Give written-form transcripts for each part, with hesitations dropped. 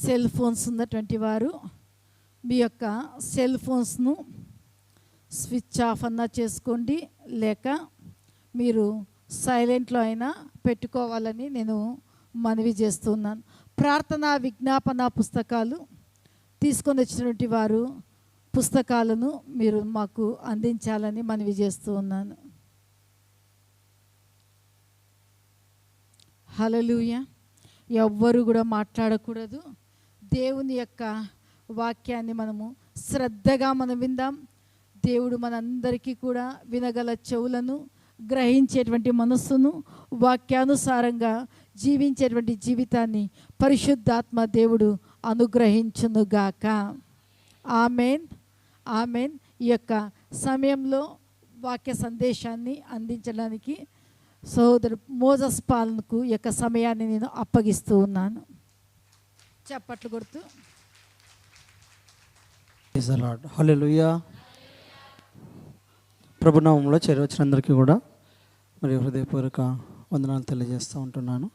Cell phones ఉన్నటువంటి వారు మీ యొక్క సెల్ ఫోన్స్ను స్విచ్ ఆఫ్ అన్నా చేసుకోండి, లేక మీరు సైలెంట్లో అయినా పెట్టుకోవాలని నేను మనవి చేస్తున్నాను. ప్రార్థన విజ్ఞాపన పుస్తకాలు తీసుకొని వచ్చినటువంటి వారు పుస్తకాలను మీరు మాకు అందించాలని మనవి చేస్తూ ఉన్నాను. హల్లెలూయా. ఎవ్వరు కూడా మాట్లాడకూడదు. దేవుని యొక్క వాక్యాన్ని మనము శ్రద్ధగా మనం విందాం. దేవుడు మనందరికీ కూడా వినగల చెవులను, గ్రహించేటువంటి మనస్సును, వాక్యానుసారంగా జీవించేటువంటి జీవితాన్ని పరిశుద్ధాత్మ దేవుడు అనుగ్రహించునుగాక. Amen, amen. ఈ యొక్క సమయంలో వాక్య సందేశాన్ని అందించడానికి సోదరు మోజస్ పాలనకు ఈ యొక్క సమయాన్ని నేను అప్పగిస్తూ ఉన్నాను. చప్పట్లు కొడుతూ హల్లెలూయా. ప్రభునామంలో చేరవచ్చినందరికీ కూడా మరి హృదయపూర్వక వందనాలు తెలియజేస్తూ ఉంటున్నాను.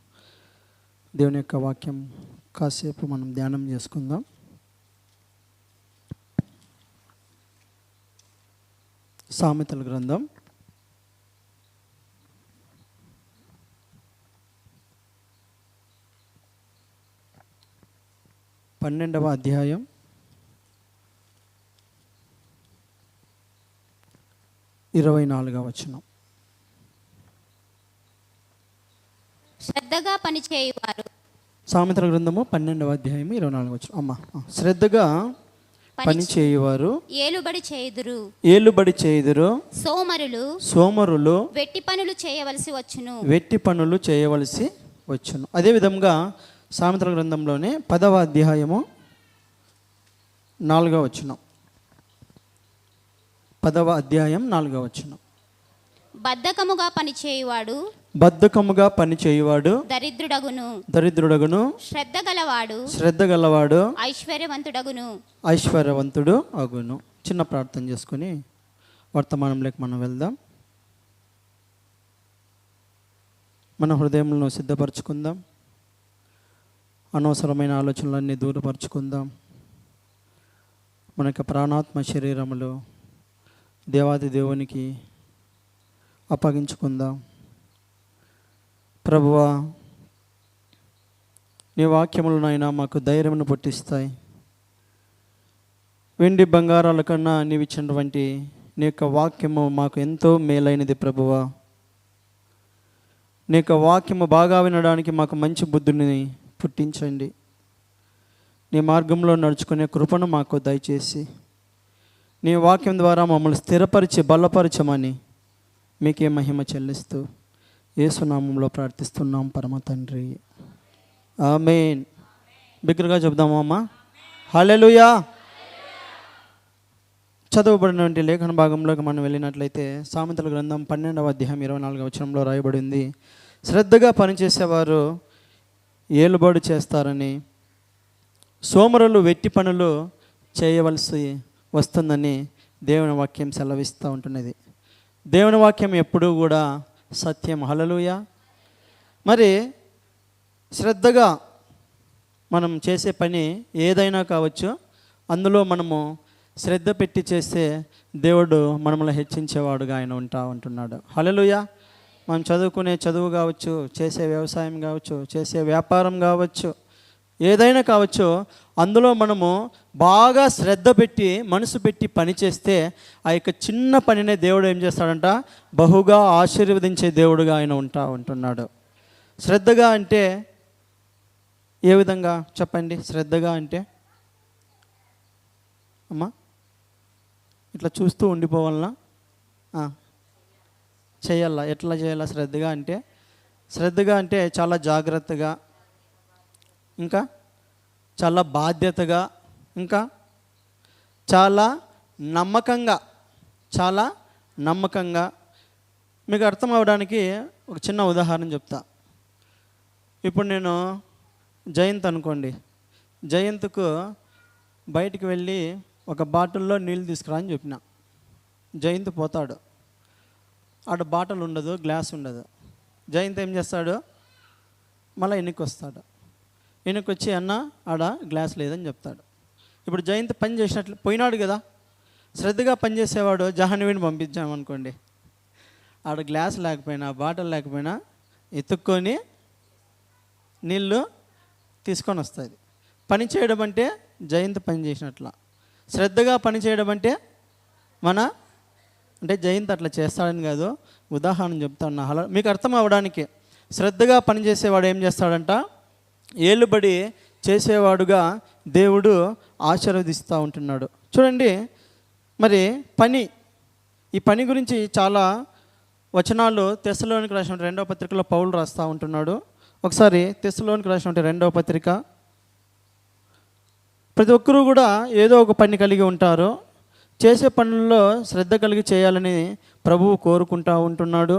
దేవుని యొక్క వాక్యం కాసేపు మనం ధ్యానం చేసుకుందాం. సామెతల గ్రంథం 12వ అధ్యాయం 24వ వచనం. శ్రద్ధగా పనిచేయువారు. సామెతల గ్రంథము 12వ అధ్యాయం 24వ వచనం. అమ్మ, శ్రద్ధగా పనిచేయువారు ఏలుబడి చేయుదురు. సోమరులు వెట్టి పనులు చేయవలసి వచ్చును. అదే విధంగా సామెతల గ్రంథంలోనే 10వ అధ్యాయము 4వ వచనం. 10వ అధ్యాయం 4వ వచనం. బద్ధకముగా పనిచేయువాడు దరిద్రుడగును. శ్రద్ధ గలవాడు ఐశ్వర్యవంతుడు అగును. చిన్న ప్రార్థన చేసుకుని వర్తమానంలోకి మనం వెళ్దాం. మన హృదయంలో సిద్ధపరచుకుందాం. అనవసరమైన ఆలోచనలన్నీ దూరపరచుకుందాం. మన యొక్క ప్రాణాత్మ శరీరములో దేవాది దేవునికి అప్పగించుకుందాం. ప్రభువా, నీ వాక్యములనైనా మాకు ధైర్యమును పుట్టిస్తాయి. వెండి బంగారాల కన్నా నీవు ఇచ్చినటువంటి నీ యొక్క వాక్యము మాకు ఎంతో మేలైనది. ప్రభువా, నీ యొక్క వాక్యము బాగా వినడానికి మాకు మంచి బుద్ధిని పుట్టించండి. నీ మార్గంలో నడుచుకునే కృపను మాకు దయచేసి నీ వాక్యం ద్వారా మమ్మల్ని స్థిరపరిచి బలపరచమని మీకే మహిమ చెల్లిస్తూ యేసునామంలో ప్రార్థిస్తున్నాం పరమ తండ్రి, ఆమేన్. బిగ్గరగా చెప్దామా అమ్మా? హల్లెలూయా. చదవబడినటువంటి లేఖన భాగంలోకి మనం వెళ్ళినట్లయితే సామెతల గ్రంథం 12వ అధ్యాయం 24వ వచనంలో రాయబడింది, శ్రద్ధగా పనిచేసేవారు ఏలుబడి చేస్తారని, సోమరులు వెట్టి పనులు చేయవలసి వస్తుందని దేవుని వాక్యం సెలవిస్తూ ఉంటున్నది. దేవుని వాక్యం ఎప్పుడూ కూడా సత్యం. హల్లెలూయా. మరి శ్రద్ధగా మనం చేసే పని ఏదైనా కావచ్చు, అందులో మనము శ్రద్ధ పెట్టి చేస్తే దేవుడు మనల్ని హెచ్చించేవాడుగా ఆయన ఉంటున్నాడు. హల్లెలూయా. మనం చదువుకునే చదువు కావచ్చు, చేసే వ్యవసాయం కావచ్చు, చేసే వ్యాపారం కావచ్చు, ఏదైనా కావచ్చు, అందులో మనము బాగా శ్రద్ధ పెట్టి మనసు పెట్టి పని చేస్తే ఆ యొక్క చిన్న పనినే దేవుడు ఏం చేస్తాడంట, బహుగా ఆశీర్వదించే దేవుడుగా ఆయన ఉంటున్నాడు. శ్రద్ధగా అంటే ఏ విధంగా చెప్పండి? శ్రద్ధగా అంటే అమ్మా ఇట్లా చూస్తూ ఉండిపోవాలనా? చేయాలా? ఎట్లా చేయాలా? శ్రద్ధగా అంటే చాలా జాగ్రత్తగా, ఇంకా చాలా బాధ్యతగా, ఇంకా చాలా నమ్మకంగా. మీకు అర్థం అవ్వడానికి ఒక చిన్న ఉదాహరణ చెప్తా. ఇప్పుడు నేను జయంత్ అనుకోండి, జయంత్కు బయటికి వెళ్ళి ఒక బాటిల్లో నీళ్ళు తీసుకురా అని చెప్పిన. జయంత్ పోతాడు, ఆడ బాటిల్ ఉండదు, గ్లాస్ ఉండదు. జయంత్ ఏం చేస్తాడు? మళ్ళీ వెనక్కి వస్తాడు. ఈయనకు వచ్చి అన్న ఆడ గ్లాస్ లేదని చెప్తాడు. ఇప్పుడు జయంత్ పని చేసినట్లు పోయినాడు కదా, శ్రద్ధగా పనిచేసేవాడు జహాన్వీని పంపించామనుకోండి, ఆడ గ్లాస్ లేకపోయినా బాటిల్ లేకపోయినా ఎత్తుక్కొని నీళ్ళు తీసుకొని వస్తుంది. పని చేయడం అంటే జయంత్ పని చేసినట్ల, శ్రద్ధగా పని చేయడం అంటే అంటే జయంత్ అట్లా చేస్తాడని కాదు, ఉదాహరణ చెప్తాను అలా మీకు అర్థం అవ్వడానికి. శ్రద్ధగా పనిచేసేవాడు ఏం చేస్తాడంట, ఏలుబడి చేసేవాడుగా దేవుడు ఆశీర్వదిస్తూ ఉంటున్నాడు. చూడండి మరి ఈ పని గురించి చాలా వచనాలు తెస్సలోనికి రాసిన 2వ పత్రికలో పౌలు రాస్తూ ఉంటున్నాడు. ఒకసారి తెస్సలోనికి రాసిన 2వ పత్రిక. ప్రతి ఒక్కరూ కూడా ఏదో ఒక పని కలిగి ఉంటారు. చేసే పనుల్లో శ్రద్ధ కలిగి చేయాలని ప్రభువు కోరుకుంటూ ఉంటున్నాడు.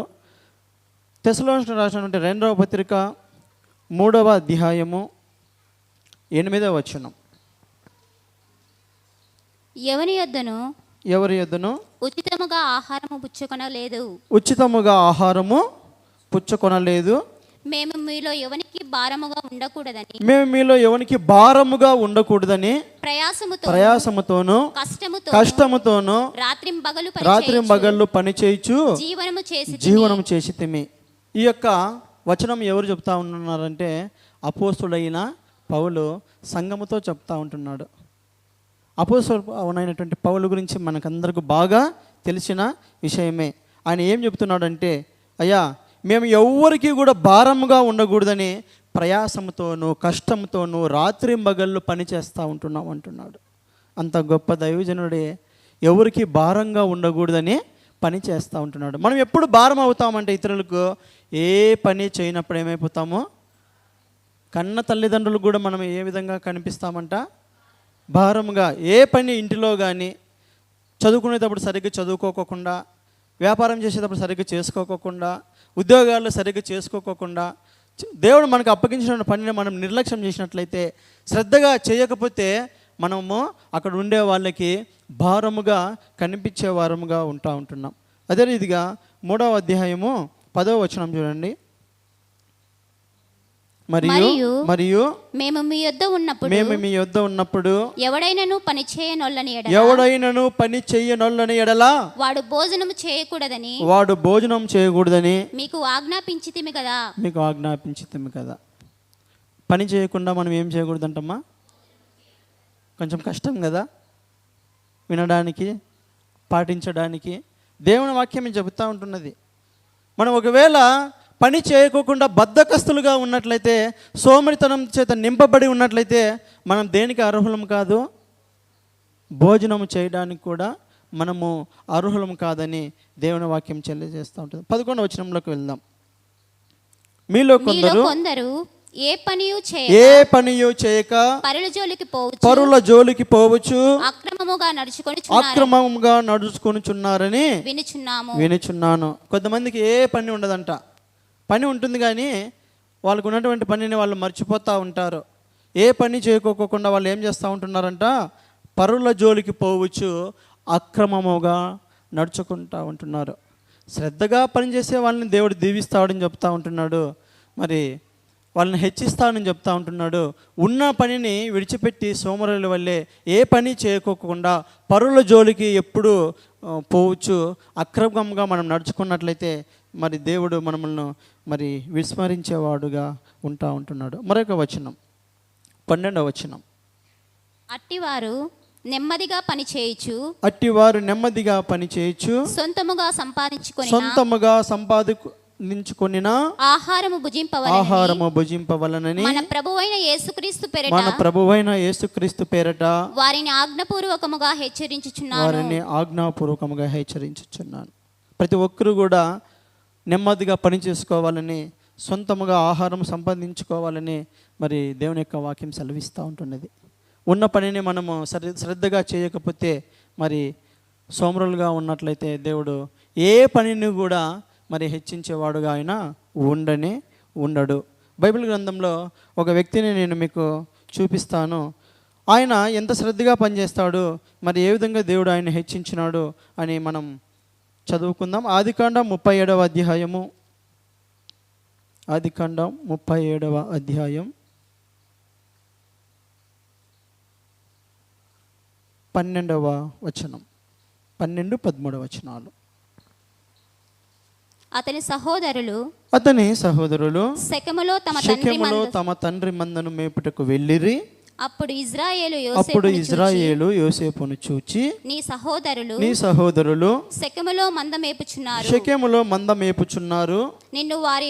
తెస్సలోనికి రాసిన 2వ పత్రిక 3వ అధ్యాయము 8వ వచనం. ఎవరి యొద్దను ఉచితముగా ఆహారము పుచ్చుకొనలేదు. మేము మీలో ఎవనికి భారముగా ఉండకూడదని ప్రయాసముతోను కష్టముతోను రాత్రింబగళ్ళు పని చేయుచు జీవనము చేసితిమి. ఈ యొక్క వచనం ఎవరు చెప్తా ఉంటున్నారంటే అపోస్తుడైన పౌలు సంఘముతో చెప్తా ఉంటున్నాడు. అపోస్తలుడైనటువంటి పౌలు గురించి మనకందరికి బాగా తెలిసిన విషయమే. ఆయన ఏం చెప్తున్నాడంటే, అయ్యా మేము ఎవ్వరికీ కూడా భారముగా ఉండకూడదని ప్రయాసంతోనూ కష్టంతోనూ రాత్రింబగళ్ళు పని చేస్తూ ఉంటున్నాం అంటున్నాడు. అంత గొప్ప దైవజనుడే ఎవరికి భారంగా ఉండకూడదని పని చేస్తూ ఉంటున్నాడు. మనం ఎప్పుడు భారం అవుతామంటే ఇతరులకు ఏ పని చేయనప్పుడు ఏమైపోతామో, కన్న తల్లిదండ్రులకు కూడా మనం ఏ విధంగా కనిపిస్తామంట, భారంగా. ఏ పని ఇంటిలో కానీ చదువుకునేటప్పుడు సరిగ్గా చదువుకోకుండా, వ్యాపారం చేసేటప్పుడు సరిగ్గా చేసుకోకుండా, ఉద్యోగాల్లో సరిగ్గా చేసుకోకుండా, దేవుడు మనకు అప్పగించిన పనిని మనం నిర్లక్ష్యం చేసినట్లయితే, శ్రద్ధగా చేయకపోతే మనము అక్కడ ఉండే వాళ్ళకి భారముగా కనిపించే వారముగా ఉంటున్నాం. అదే రీతిగా 3వ అధ్యాయము 10వ వచనం చూడండి. మరియు మేము మీ యొద్ద ఉన్నప్పుడు ఎవడైనను పని చేయనొల్లని ఎడల వాడు భోజనం చేయకూడదని మీకు ఆజ్ఞాపించితిమి కదా. పని చేయకుండా మనం ఏం చేయకూడదంటమ్మా? కొంచెం కష్టం కదా వినడానికి, పాటించడానికి. దేవుని వాక్యం చెబుతూ ఉంటున్నది. మనం ఒకవేళ పని చేయకోకుండా బద్ధకస్తులుగా ఉన్నట్లయితే, సోమరితనం చేత నింపబడి ఉన్నట్లయితే మనం దేనికి అర్హులం కాదు, భోజనం చేయడానికి కూడా మనము అర్హులం కాదని దేవుని వాక్యం తెలియజేస్తూ ఉంటుంది. 11వ వచనంలోకి వెళ్దాం. మీలో కొందరు ఏ పనియు చేయక పరుల జోలికి పోవచ్చు, అక్రమముగా నడుచుకొనుచున్నారని వినుచున్నాను. కొంతమందికి ఏ పని ఉండదంట. పని ఉంటుంది కానీ వాళ్ళకు ఉన్నటువంటి పనిని వాళ్ళు మర్చిపోతూ ఉంటారు. ఏ పని చేయకోకుండా వాళ్ళు ఏం చేస్తూ ఉంటున్నారంట, పరుల జోలికి పోవచ్చు, అక్రమముగా నడుచుకుంటూ ఉంటున్నారు. శ్రద్ధగా పనిచేసే వాళ్ళని దేవుడు దీవిస్తాడని చెప్తా ఉంటున్నాడు. మరి వాళ్ళని హెచ్చిస్తానని చెప్తా ఉంటున్నాడు. ఉన్న పనిని విడిచిపెట్టి సోమరుల వల్లే ఏ పని చేయకోకుండా పరుల జోలికి ఎప్పుడు పోవచ్చు, అక్రమంగా మనం నడుచుకున్నట్లయితే మరి దేవుడు మనల్ని మరి విస్మరించేవాడుగా ఉంటున్నాడు. మరొక వచనం 12వ వచనం. అట్టివారు నెమ్మదిగా పని చేయొచ్చు సొంతముగా సంపాదించుకొని ఆహారము భుజింపవలనని మన ప్రభువైన యేసుక్రీస్తు పేరట వారిని ఆజ్ఞాపూర్వకముగా హెచ్చరించుచున్నాను. ప్రతి ఒక్కరు కూడా నెమ్మదిగా పని చేసుకోవాలని, సొంతముగా ఆహారం సంపాదించుకోవాలని మరి దేవుని యొక్క వాక్యం సెలవిస్తూ ఉంటున్నది. ఉన్న పనిని మనము శ్రద్ధగా చేయకపోతే మరి సోమరులుగా ఉన్నట్లయితే దేవుడు ఏ పనిని కూడా మరి హెచ్చించేవాడుగా ఆయన ఉండడు. బైబిల్ గ్రంథంలో ఒక వ్యక్తిని నేను మీకు చూపిస్తాను. ఆయన ఎంత శ్రద్ధగా పనిచేస్తాడు, మరి ఏ విధంగా దేవుడు ఆయన హెచ్చించినాడు అని మనం చదువుకుందాం. ఆదికాండం 37వ అధ్యాయం 12వ వచనం, 12, 13 వచనాలు. అతని సహోదరులు షెకెములో తమ తండ్రి మందను మేపుటకు వెళ్ళిరి. అప్పుడు ఇజ్రాయేలు యోసేపును చూచి, నీ సహోదరులు షెకెములో మంద మేపుచున్నారు, నిన్ను వారి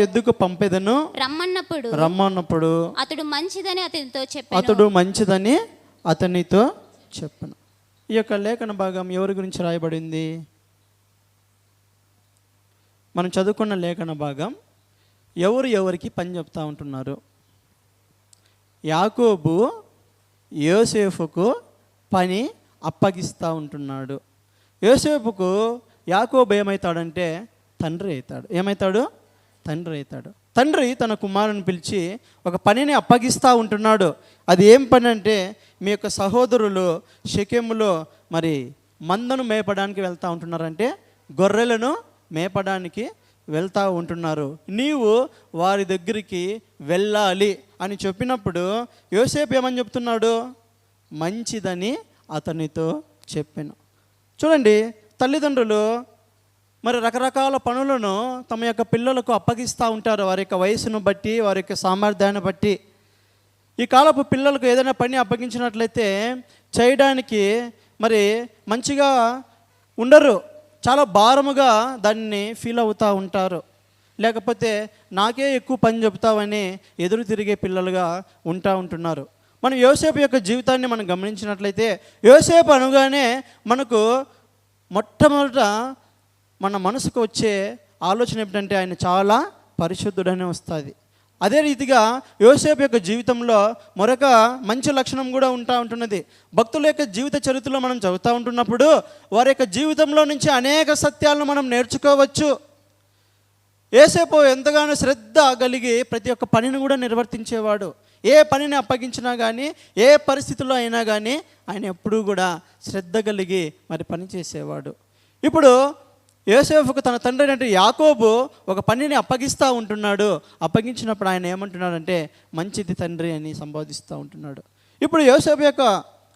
ఎద్దుకు పంపెదను రమ్మన్నప్పుడు అతడు మంచిదని అతనితో చెప్పను. ఈ యొక్క లేఖన భాగం ఎవరి గురించి రాయబడింది? మనం చదువుకున్న లేఖన భాగం ఎవరికి పని చెప్తా ఉంటున్నారు? యాకోబు యోసేపుకు పని అప్పగిస్తూ ఉంటున్నాడు. యోసేపుకు యాకోబు ఏమవుతాడంటే తండ్రి అవుతాడు. తండ్రి తన కుమారుని పిలిచి ఒక పనిని అప్పగిస్తూ ఉంటున్నాడు. అది ఏం పని అంటే, మీ యొక్క సహోదరులు షెకెములో మరి మందను మేపడానికి వెళ్తూ ఉంటున్నారంటే, గొర్రెలను మేపడానికి వెళ్తూ ఉంటున్నారు, నీవు వారి దగ్గరికి వెళ్ళాలి అని చెప్పినప్పుడు యోసేపు ఏమని చెప్తున్నాడు? మంచిదని అతనితో చెప్పాను. చూడండి, తల్లిదండ్రులు మరి రకరకాల పనులను తమ యొక్క పిల్లలకు అప్పగిస్తూ ఉంటారు, వారి యొక్క వయసును బట్టి, వారి యొక్క సామర్థ్యాన్ని బట్టి. ఈ కాలపు పిల్లలకు ఏదైనా పని అప్పగించినట్లయితే చేయడానికి మరి మంచిగా ఉండరు, చాలా భారముగా దాన్ని ఫీల్ అవుతూ ఉంటారు. లేకపోతే నాకే ఎక్కువ పని చెప్తావని ఎదురు తిరిగే పిల్లలుగా ఉంటున్నారు. మనం యోసేపు యొక్క జీవితాన్ని మనం గమనించినట్లయితే, యోసేపు అనగానే మనకు మొట్టమొదట మన మనసుకు వచ్చే ఆలోచన ఏమిటంటే ఆయన చాలా పరిశుద్ధుడనే వస్తుంది. అదే రీతిగా యోసేపు యొక్క జీవితంలో మరొక మంచి లక్షణం కూడా ఉంటున్నది. భక్తుల యొక్క జీవిత చరిత్రలో మనం చదువుతూ ఉంటున్నప్పుడు వారి యొక్క జీవితంలో నుంచి అనేక సత్యాలను మనం నేర్చుకోవచ్చు. యోసేపు ఎంతగానో శ్రద్ధ కలిగి ప్రతి ఒక్క పనిని కూడా నిర్వర్తించేవాడు. ఏ పనిని అప్పగించినా కానీ, ఏ పరిస్థితుల్లో అయినా కానీ ఆయన ఎప్పుడూ కూడా శ్రద్ధ కలిగి మరి పని చేసేవాడు. ఇప్పుడు యోసేపుకు తన తండ్రి అంటే యాకోబు ఒక పనిని అప్పగిస్తూ ఉంటున్నాడు. అప్పగించినప్పుడు ఆయన ఏమంటున్నాడంటే మంచిది తండ్రి అని సంబోధిస్తూ ఉంటున్నాడు. ఇప్పుడు యోసేపు యొక్క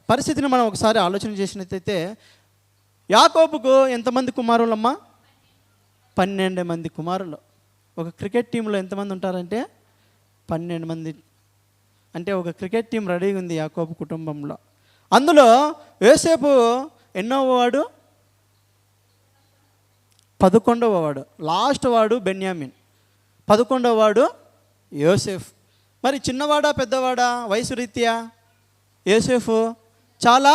పరిస్థితిని మనం ఒకసారి ఆలోచన చేసినట్లయితే, యాకోబుకు ఎంతమంది కుమారులమ్మా? 12 మంది కుమారులు. ఒక క్రికెట్ టీంలో ఎంతమంది ఉంటారంటే 12 మంది. అంటే ఒక క్రికెట్ టీం రెడీగా ఉంది యాకోబు కుటుంబంలో. అందులో యోసేపు ఎన్నోవ వాడు? 11వ వాడు. లాస్ట్ వాడు బెన్యామిన్. 11వ వాడు యోసేఫ్. మరి చిన్నవాడా పెద్దవాడా వయసు రీత్యా? యోసేఫు చాలా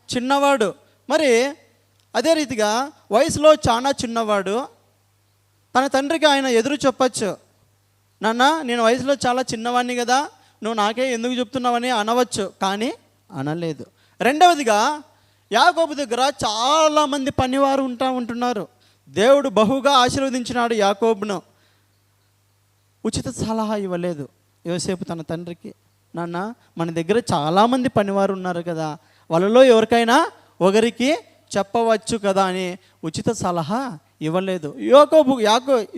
చిన్నవాడు. మరి అదే రీతిగా వయసులో చాలా చిన్నవాడు. తన తండ్రికి ఆయన ఎదురు చెప్పచ్చు, నాన్న నేను వయసులో చాలా చిన్నవాడిని కదా, నువ్వు నాకే ఎందుకు చెప్తున్నావని అనవచ్చు, కానీ అనలేదు. రెండవదిగా యాకోబు దగ్గర చాలామంది పనివారు ఉంటున్నారు. దేవుడు బహుగా ఆశీర్వదించినాడు యాకోబును. ఉచిత సలహా ఇవ్వలేదు యోసేపు తన తండ్రికి, నాన్న మన దగ్గర చాలామంది పనివారు ఉన్నారు కదా, వాళ్ళలో ఎవరికైనా ఒకరికి చెప్పవచ్చు కదా అని ఉచిత సలహా ఇవ్వలేదు.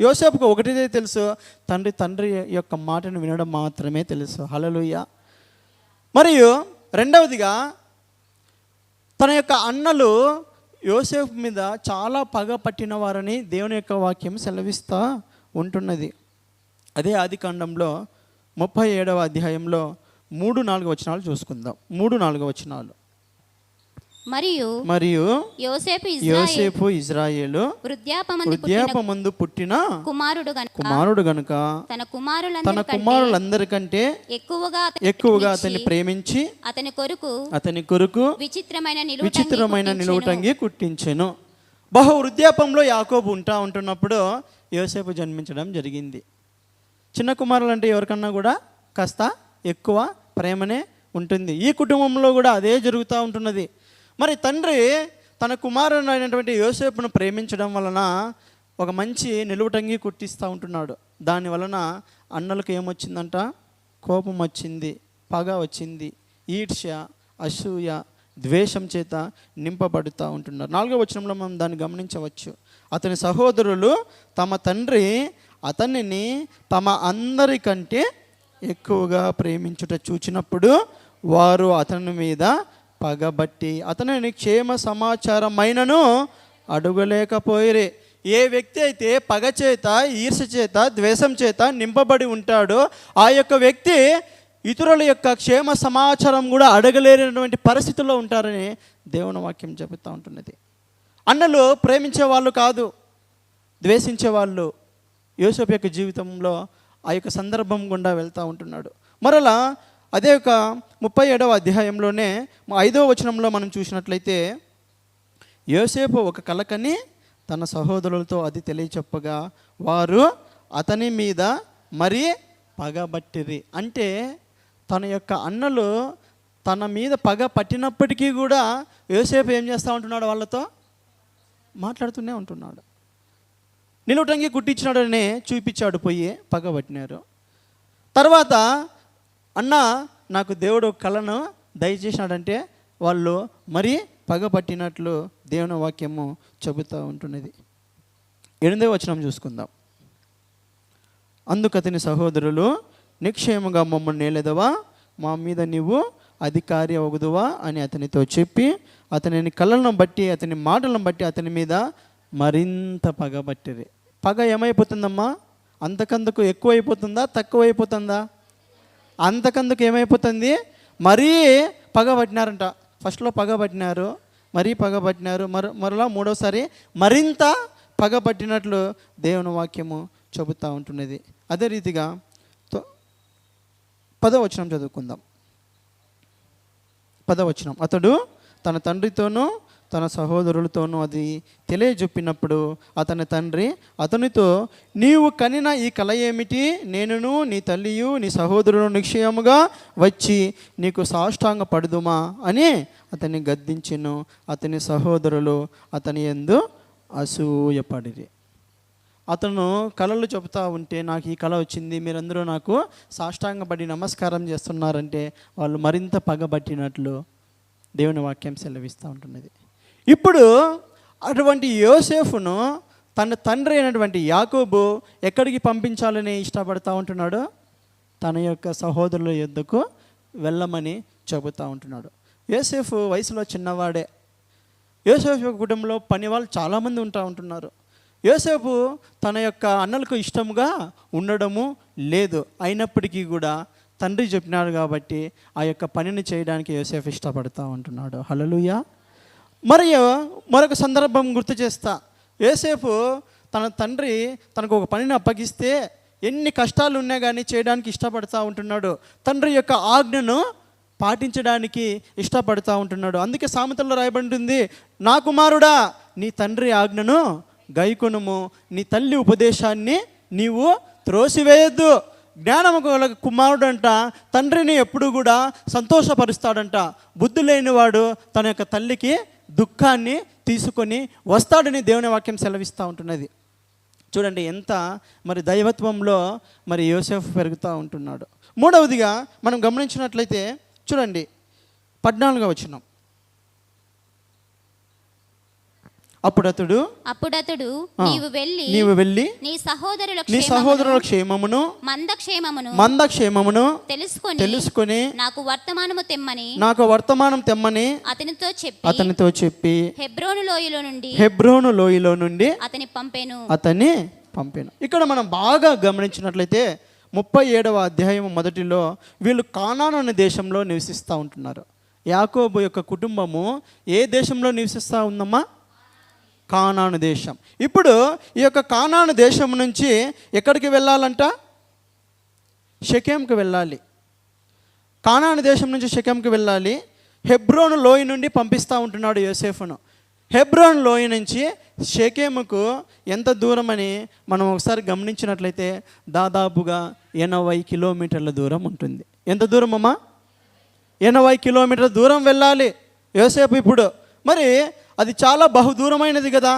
యోసేపుకు ఒకటిదే తెలుసు, తండ్రి యొక్క మాటను వినడం మాత్రమే తెలుసు. హల్లెలూయా. మరియు రెండవదిగా తన యొక్క అన్నలు యోసేపు మీద చాలా పగ పట్టిన వారని దేవుని యొక్క వాక్యం సెలవిస్తూ ఉంటున్నది. అదే ఆదికాండంలో 37వ అధ్యాయంలో 3-4 వచనాలు చూసుకుందాం. 3-4 వచనాలు. మరియు యోసేపు ఇజ్రాయేలు వృద్ధాపమందు పుట్టిన కుమారుడు గనుక తన కుమారులందరికంటే ఎక్కువగా అతన్ని ప్రేమించి అతని కొరకు విచిత్రమైన నిలువుటంగి కుట్టించెను. బహు వృద్ధాపంలో యాకోబు ఉంటున్నప్పుడు యోసేపు జన్మించడం జరిగింది. చిన్న కుమారులు అంటే ఎవరికన్నా కూడా కాస్త ఎక్కువ ప్రేమనే ఉంటుంది. ఈ కుటుంబంలో కూడా అదే జరుగుతూ ఉంటున్నది. మరి తండ్రి తన కుమారుడు అయినటువంటి యోసేపును ప్రేమించడం వలన ఒక మంచి నిలువుటంగి కుట్టిస్తూ ఉంటున్నాడు. దాని వలన అన్నలకు ఏమొచ్చిందంట? కోపం వచ్చింది, పగ వచ్చింది, ఈర్ష్య, అసూయ, ద్వేషం చేత నింపబడుతూ ఉంటున్నారు. 4వ వచనంలో మనం దాన్ని గమనించవచ్చు. అతని సహోదరులు తమ తండ్రి అతనిని తమ అందరికంటే ఎక్కువగా ప్రేమించుట చూచినప్పుడు వారు అతని మీద పగబట్టి అతనిని క్షేమ సమాచారమైనను అడుగలేకపోయిరి. ఏ వ్యక్తి అయితే పగ చేత, ఈర్ష్య చేత, ద్వేషం చేత నింపబడి ఉంటాడో ఆ యొక్క వ్యక్తి ఇతరుల యొక్క క్షేమ సమాచారం కూడా అడగలేనటువంటి పరిస్థితుల్లో ఉంటారని దేవుని వాక్యం చెబుతూ ఉంటున్నది. అన్నలు ప్రేమించే వాళ్ళు కాదు, ద్వేషించే వాళ్ళు. యోసేపు యొక్క జీవితంలో ఆ యొక్క సందర్భం గుండా వెళ్తూ ఉంటున్నాడు. మరలా అదే ఒక 37వ అధ్యాయంలోనే 5వ వచనంలో మనం చూసినట్లయితే, యోసేపు ఒక కలకని తన సహోదరులతో అది తెలియచెప్పగా వారు అతని మీద మరీ పగబట్టిరి. అంటే తన యొక్క అన్నలు తన మీద పగ పట్టినప్పటికీ కూడా యోసేపు ఏం చేస్తూ ఉంటున్నాడు? వాళ్ళతో మాట్లాడుతూనే ఉంటున్నాడు. నిలువటంగి కుట్టించినాడని చూపించాడు, పోయి పగబట్టినారు. తర్వాత అన్న నాకు దేవుడు ఒక కళను దయచేసినాడంటే వాళ్ళు మరీ పగపట్టినట్లు దేవుని వాక్యము చెబుతూ ఉంటున్నది. 8వ వచనం చూసుకుందాం. అందుకు అతని సహోదరులు, నిక్షేమంగా మమ్మల్ని నేలెదవా, మా మీద నీవు అధికారి అవుదువా అని అతనితో చెప్పి అతనిని కళ్ళను బట్టి, అతని మాటలను బట్టి అతని మీద మరింత పగబట్టిరి. పగ ఏమైపోతుందమ్మా? అంతకందుకు ఎక్కువైపోతుందా, తక్కువైపోతుందా? అంతకందుకు ఏమైపోతుంది? మరీ పగబట్టినారంట. ఫస్ట్లో పగబట్టినారు, మరీ పగబట్టినారు, మరలా మూడోసారి మరింత పగబట్టినట్లు దేవుని వాక్యము చెబుతూ ఉంటున్నది. అదే రీతిగా 10వ వచనం చదువుకుందాం. 10వ వచనం. అతడు తన తండ్రితోనూ తన సహోదరులతోనూ అది తెలియజెప్పినప్పుడు అతని తండ్రి అతనితో, నీవు కనిన ఈ కల ఏమిటి? నేనును నీ తల్లియు నీ సహోదరులు నిశ్చయముగా వచ్చి నీకు సాష్టాంగ పడుదుమా అని అతన్ని గద్దించెను. అతని సహోదరులు అతని యందు అసూయపడిరి. అతను కళలు చెబుతూ ఉంటే, నాకు ఈ కళ వచ్చింది, మీరందరూ నాకు సాష్టాంగపడి నమస్కారం చేస్తున్నారంటే వాళ్ళు మరింత పగబట్టినట్లు దేవుని వాక్యం సెలవిస్తూ ఉంటున్నది. ఇప్పుడు అటువంటి యోసేపును తన తండ్రి అయినటువంటి యాకోబు ఎక్కడికి పంపించాలని ఇష్టపడతా ఉంటున్నాడు? తన యొక్క సహోదరుల యొద్దకు వెళ్ళమని చెబుతూ ఉంటున్నాడు. యోసేపు వయసులో చిన్నవాడే. యోసేపు యొక్క కుటుంబంలో పని వాళ్ళు చాలామంది ఉంటా ఉంటున్నారు. యోసేపు తన యొక్క అన్నలకు ఇష్టముగా ఉండడము లేదు. అయినప్పటికీ కూడా తండ్రి చెప్పినాడు కాబట్టి ఆ యొక్క పనిని చేయడానికి యోసేపు ఇష్టపడతా ఉంటున్నాడు. హల్లెలూయా. మరియు మరొక సందర్భం గుర్తు చేస్తా. యోసేపు తన తండ్రి తనకు ఒక పనిని అప్పగిస్తే ఎన్ని కష్టాలు ఉన్నా కానీ చేయడానికి ఇష్టపడతా ఉంటున్నాడు. తండ్రి యొక్క ఆజ్ఞను పాటించడానికి ఇష్టపడతా ఉంటున్నాడు. అందుకే సామెతల్లో రాయబడింది, నా కుమారుడా నీ తండ్రి ఆజ్ఞను గైకొనుము, నీ తల్లి ఉపదేశాన్ని నీవు త్రోసివేయద్దు. జ్ఞానము గల కుమారుడు అంట తండ్రిని ఎప్పుడు కూడా సంతోషపరుస్తాడంట. బుద్ధి లేనివాడు తన యొక్క తల్లికి దుఃఖాన్ని తీసుకొని వస్తాడని దేవుని వాక్యం సెలవిస్తూ ఉంటున్నది. చూడండి ఎంత మరి దైవత్వంలో మరి యోసేపు పెరుగుతూ ఉంటున్నాడు. మూడవదిగా మనం గమనించినట్లయితే చూడండి 14వ వచనం. అప్పుడు అతడు నీవు వెళ్ళి నీ సహోదరుల క్షేమమును మందక్షేమమును తెలుసుకొని నాకు వర్తమానం తెమ్మని అతనితో చెప్పి హెబ్రోను లోయలో నుండి అతన్ని పంపెను. ఇక్కడ మనం బాగా గమనించినట్లయితే 37వ అధ్యాయం మొదటిలో వీళ్ళు కానాను అనే దేశంలో నివసిస్తూ ఉంటున్నారు. యాకోబు యొక్క కుటుంబము ఏ దేశంలో నివసిస్తూ ఉందమ్మా? కానాను దేశం. ఇప్పుడు ఈ యొక్క కానాను దేశం నుంచి ఎక్కడికి వెళ్ళాలంట? షెకెంకి వెళ్ళాలి. కానాను దేశం నుంచి షెకెంకి వెళ్ళాలి. హెబ్రోను లోయ నుండి పంపిస్తూ ఉంటున్నాడు యోసేపును. హెబ్రోను లోయ నుంచి షెకెముకు ఎంత దూరం అని మనం ఒకసారి గమనించినట్లయితే దాదాపుగా 80 కిలోమీటర్ల దూరం ఉంటుంది. ఎంత దూరం అమ్మా? 80 కిలోమీటర్ల దూరం వెళ్ళాలి యోసేపు. ఇప్పుడు మరి అది చాలా బహుదూరమైనది కదా.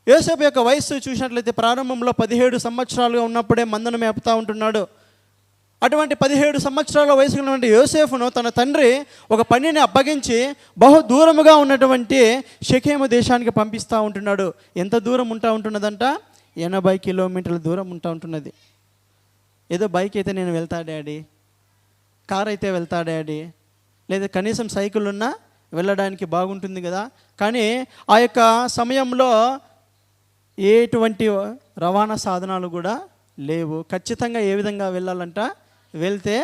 యోసేపు యొక్క వయస్సు చూసినట్లయితే ప్రారంభంలో 17 సంవత్సరాలుగా ఉన్నప్పుడే మందను మేపుతూ ఉంటున్నాడు. అటువంటి 17 సంవత్సరాల వయసు ఉన్నటువంటి యోసేపును తన తండ్రి ఒక పనిని అప్పగించి బహుదూరముగా ఉన్నటువంటి షెకెము దేశానికి పంపిస్తూ ఉంటున్నాడు. ఎంత దూరం ఉంటా ఉంటున్నదంట? 80 కిలోమీటర్ల దూరం ఉంటా ఉంటున్నది. ఏదో బైక్ అయితే నేను వెళ్తా డాడీ, కార్ అయితే వెళ్తా డాడీ, లేదా కనీసం సైకిల్ ఉన్నా వెళ్ళడానికి బాగుంటుంది కదా. కానీ ఆ యొక్క సమయంలో ఎటువంటి రవాణా సాధనాలు కూడా లేవు. ఖచ్చితంగా ఏ విధంగా వెళ్ళాలంట, వెళ్తే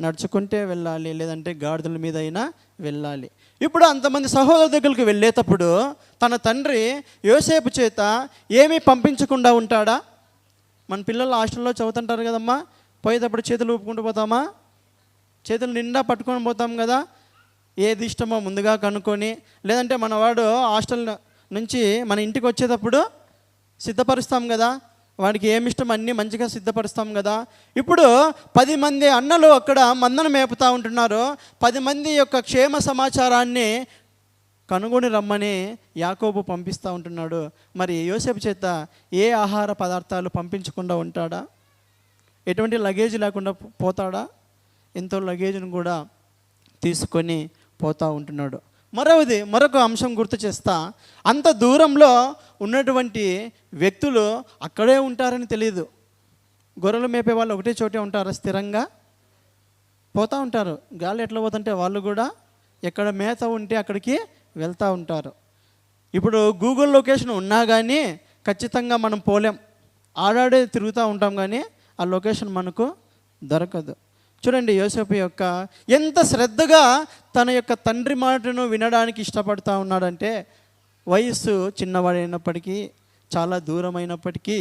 నడుచుకుంటే వెళ్ళాలి, లేదంటే గాడిదల మీద అయినా వెళ్ళాలి. ఇప్పుడు అంతమంది సహోదరు దగ్గరికి వెళ్ళేటప్పుడు తన తండ్రి యోసేపు చేత ఏమీ పంపించకుండా ఉంటాడా? మన పిల్లలు హాస్టల్లో చదువుతుంటారు కదమ్మా, పోయేటప్పుడు చేతులు ఊపుకుంటూ పోతామా? చేతులు నిండా పట్టుకొని పోతాం కదా. ఏది ఇష్టమో ముందుగా కనుక్కొని, లేదంటే మనవాడు హాస్టల్ నుంచి మన ఇంటికి వచ్చేటప్పుడు సిద్ధపరుస్తాం కదా, వాడికి ఏమి ఇష్టం అన్నీ మంచిగా సిద్ధపరుస్తాం కదా. ఇప్పుడు 10 మంది అన్నలు అక్కడ మందను మేపుతూ ఉంటున్నారు. 10 మంది యొక్క క్షేమ సమాచారాన్ని కనుగొని రమ్మని యాకోబు పంపిస్తూ ఉంటున్నాడు. మరి యోసేపు చేత ఏ ఆహార పదార్థాలు పంపించకుండా ఉంటాడా? ఎటువంటి లగేజ్ లేకుండా పోతాడా? ఎంతో లగేజ్ను కూడా తీసుకొని పోతూ ఉంటున్నాడు. మరొక అంశం గుర్తు చేస్తా, అంత దూరంలో ఉన్నటువంటి వ్యక్తులు అక్కడే ఉంటారని తెలియదు. గొర్రెలు మేపే వాళ్ళు ఒకటే చోటే ఉంటారు, స్థిరంగా పోతూ ఉంటారు. గాలి ఎట్లా పోతుంటే వాళ్ళు కూడా ఎక్కడ మేత ఉంటే అక్కడికి వెళ్తూ ఉంటారు. ఇప్పుడు గూగుల్ లొకేషన్ ఉన్నా కానీ ఖచ్చితంగా మనం పోలేం, ఆడాడే తిరుగుతూ ఉంటాం, కానీ ఆ లొకేషన్ మనకు దొరకదు. చూడండి యోసేపు యొక్క ఎంత శ్రద్ధగా తన యొక్క తండ్రి మాటను వినడానికి ఇష్టపడుతూ ఉన్నాడంటే, వయస్సు చిన్నవాడైనప్పటికీ, చాలా దూరమైనప్పటికీ,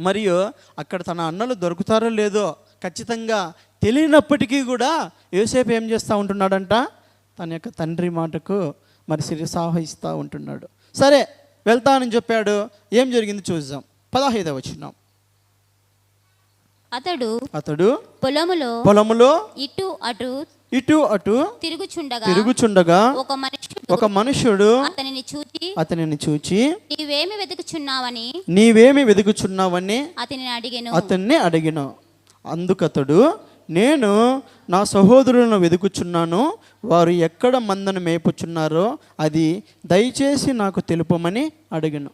మరియు అక్కడ తన అన్నలు దొరుకుతారో లేదో ఖచ్చితంగా తెలియనప్పటికీ కూడా యోసేపు ఏం చేస్తూ ఉంటున్నాడంట, తన యొక్క తండ్రి మాటకు మరి శిరసావహిస్తూ ఉంటున్నాడు. సరే వెళ్తానని చెప్పాడు, ఏం జరిగింది చూద్దాం. 15వ వచనం. అతడు పొలములో ఇటు అటు తిరుగుచుండగా ఒక మనుష్యుడు అతనిని చూచి నీవేమి వెతుకుచున్నావని అతన్ని అడిగెను. అందుకతడు, నేను నా సహోదరులను వెతుకుచున్నాను, వారు ఎక్కడ మందను మేపుచున్నారో అది దయచేసి నాకు తెలుపమని అడిగెను.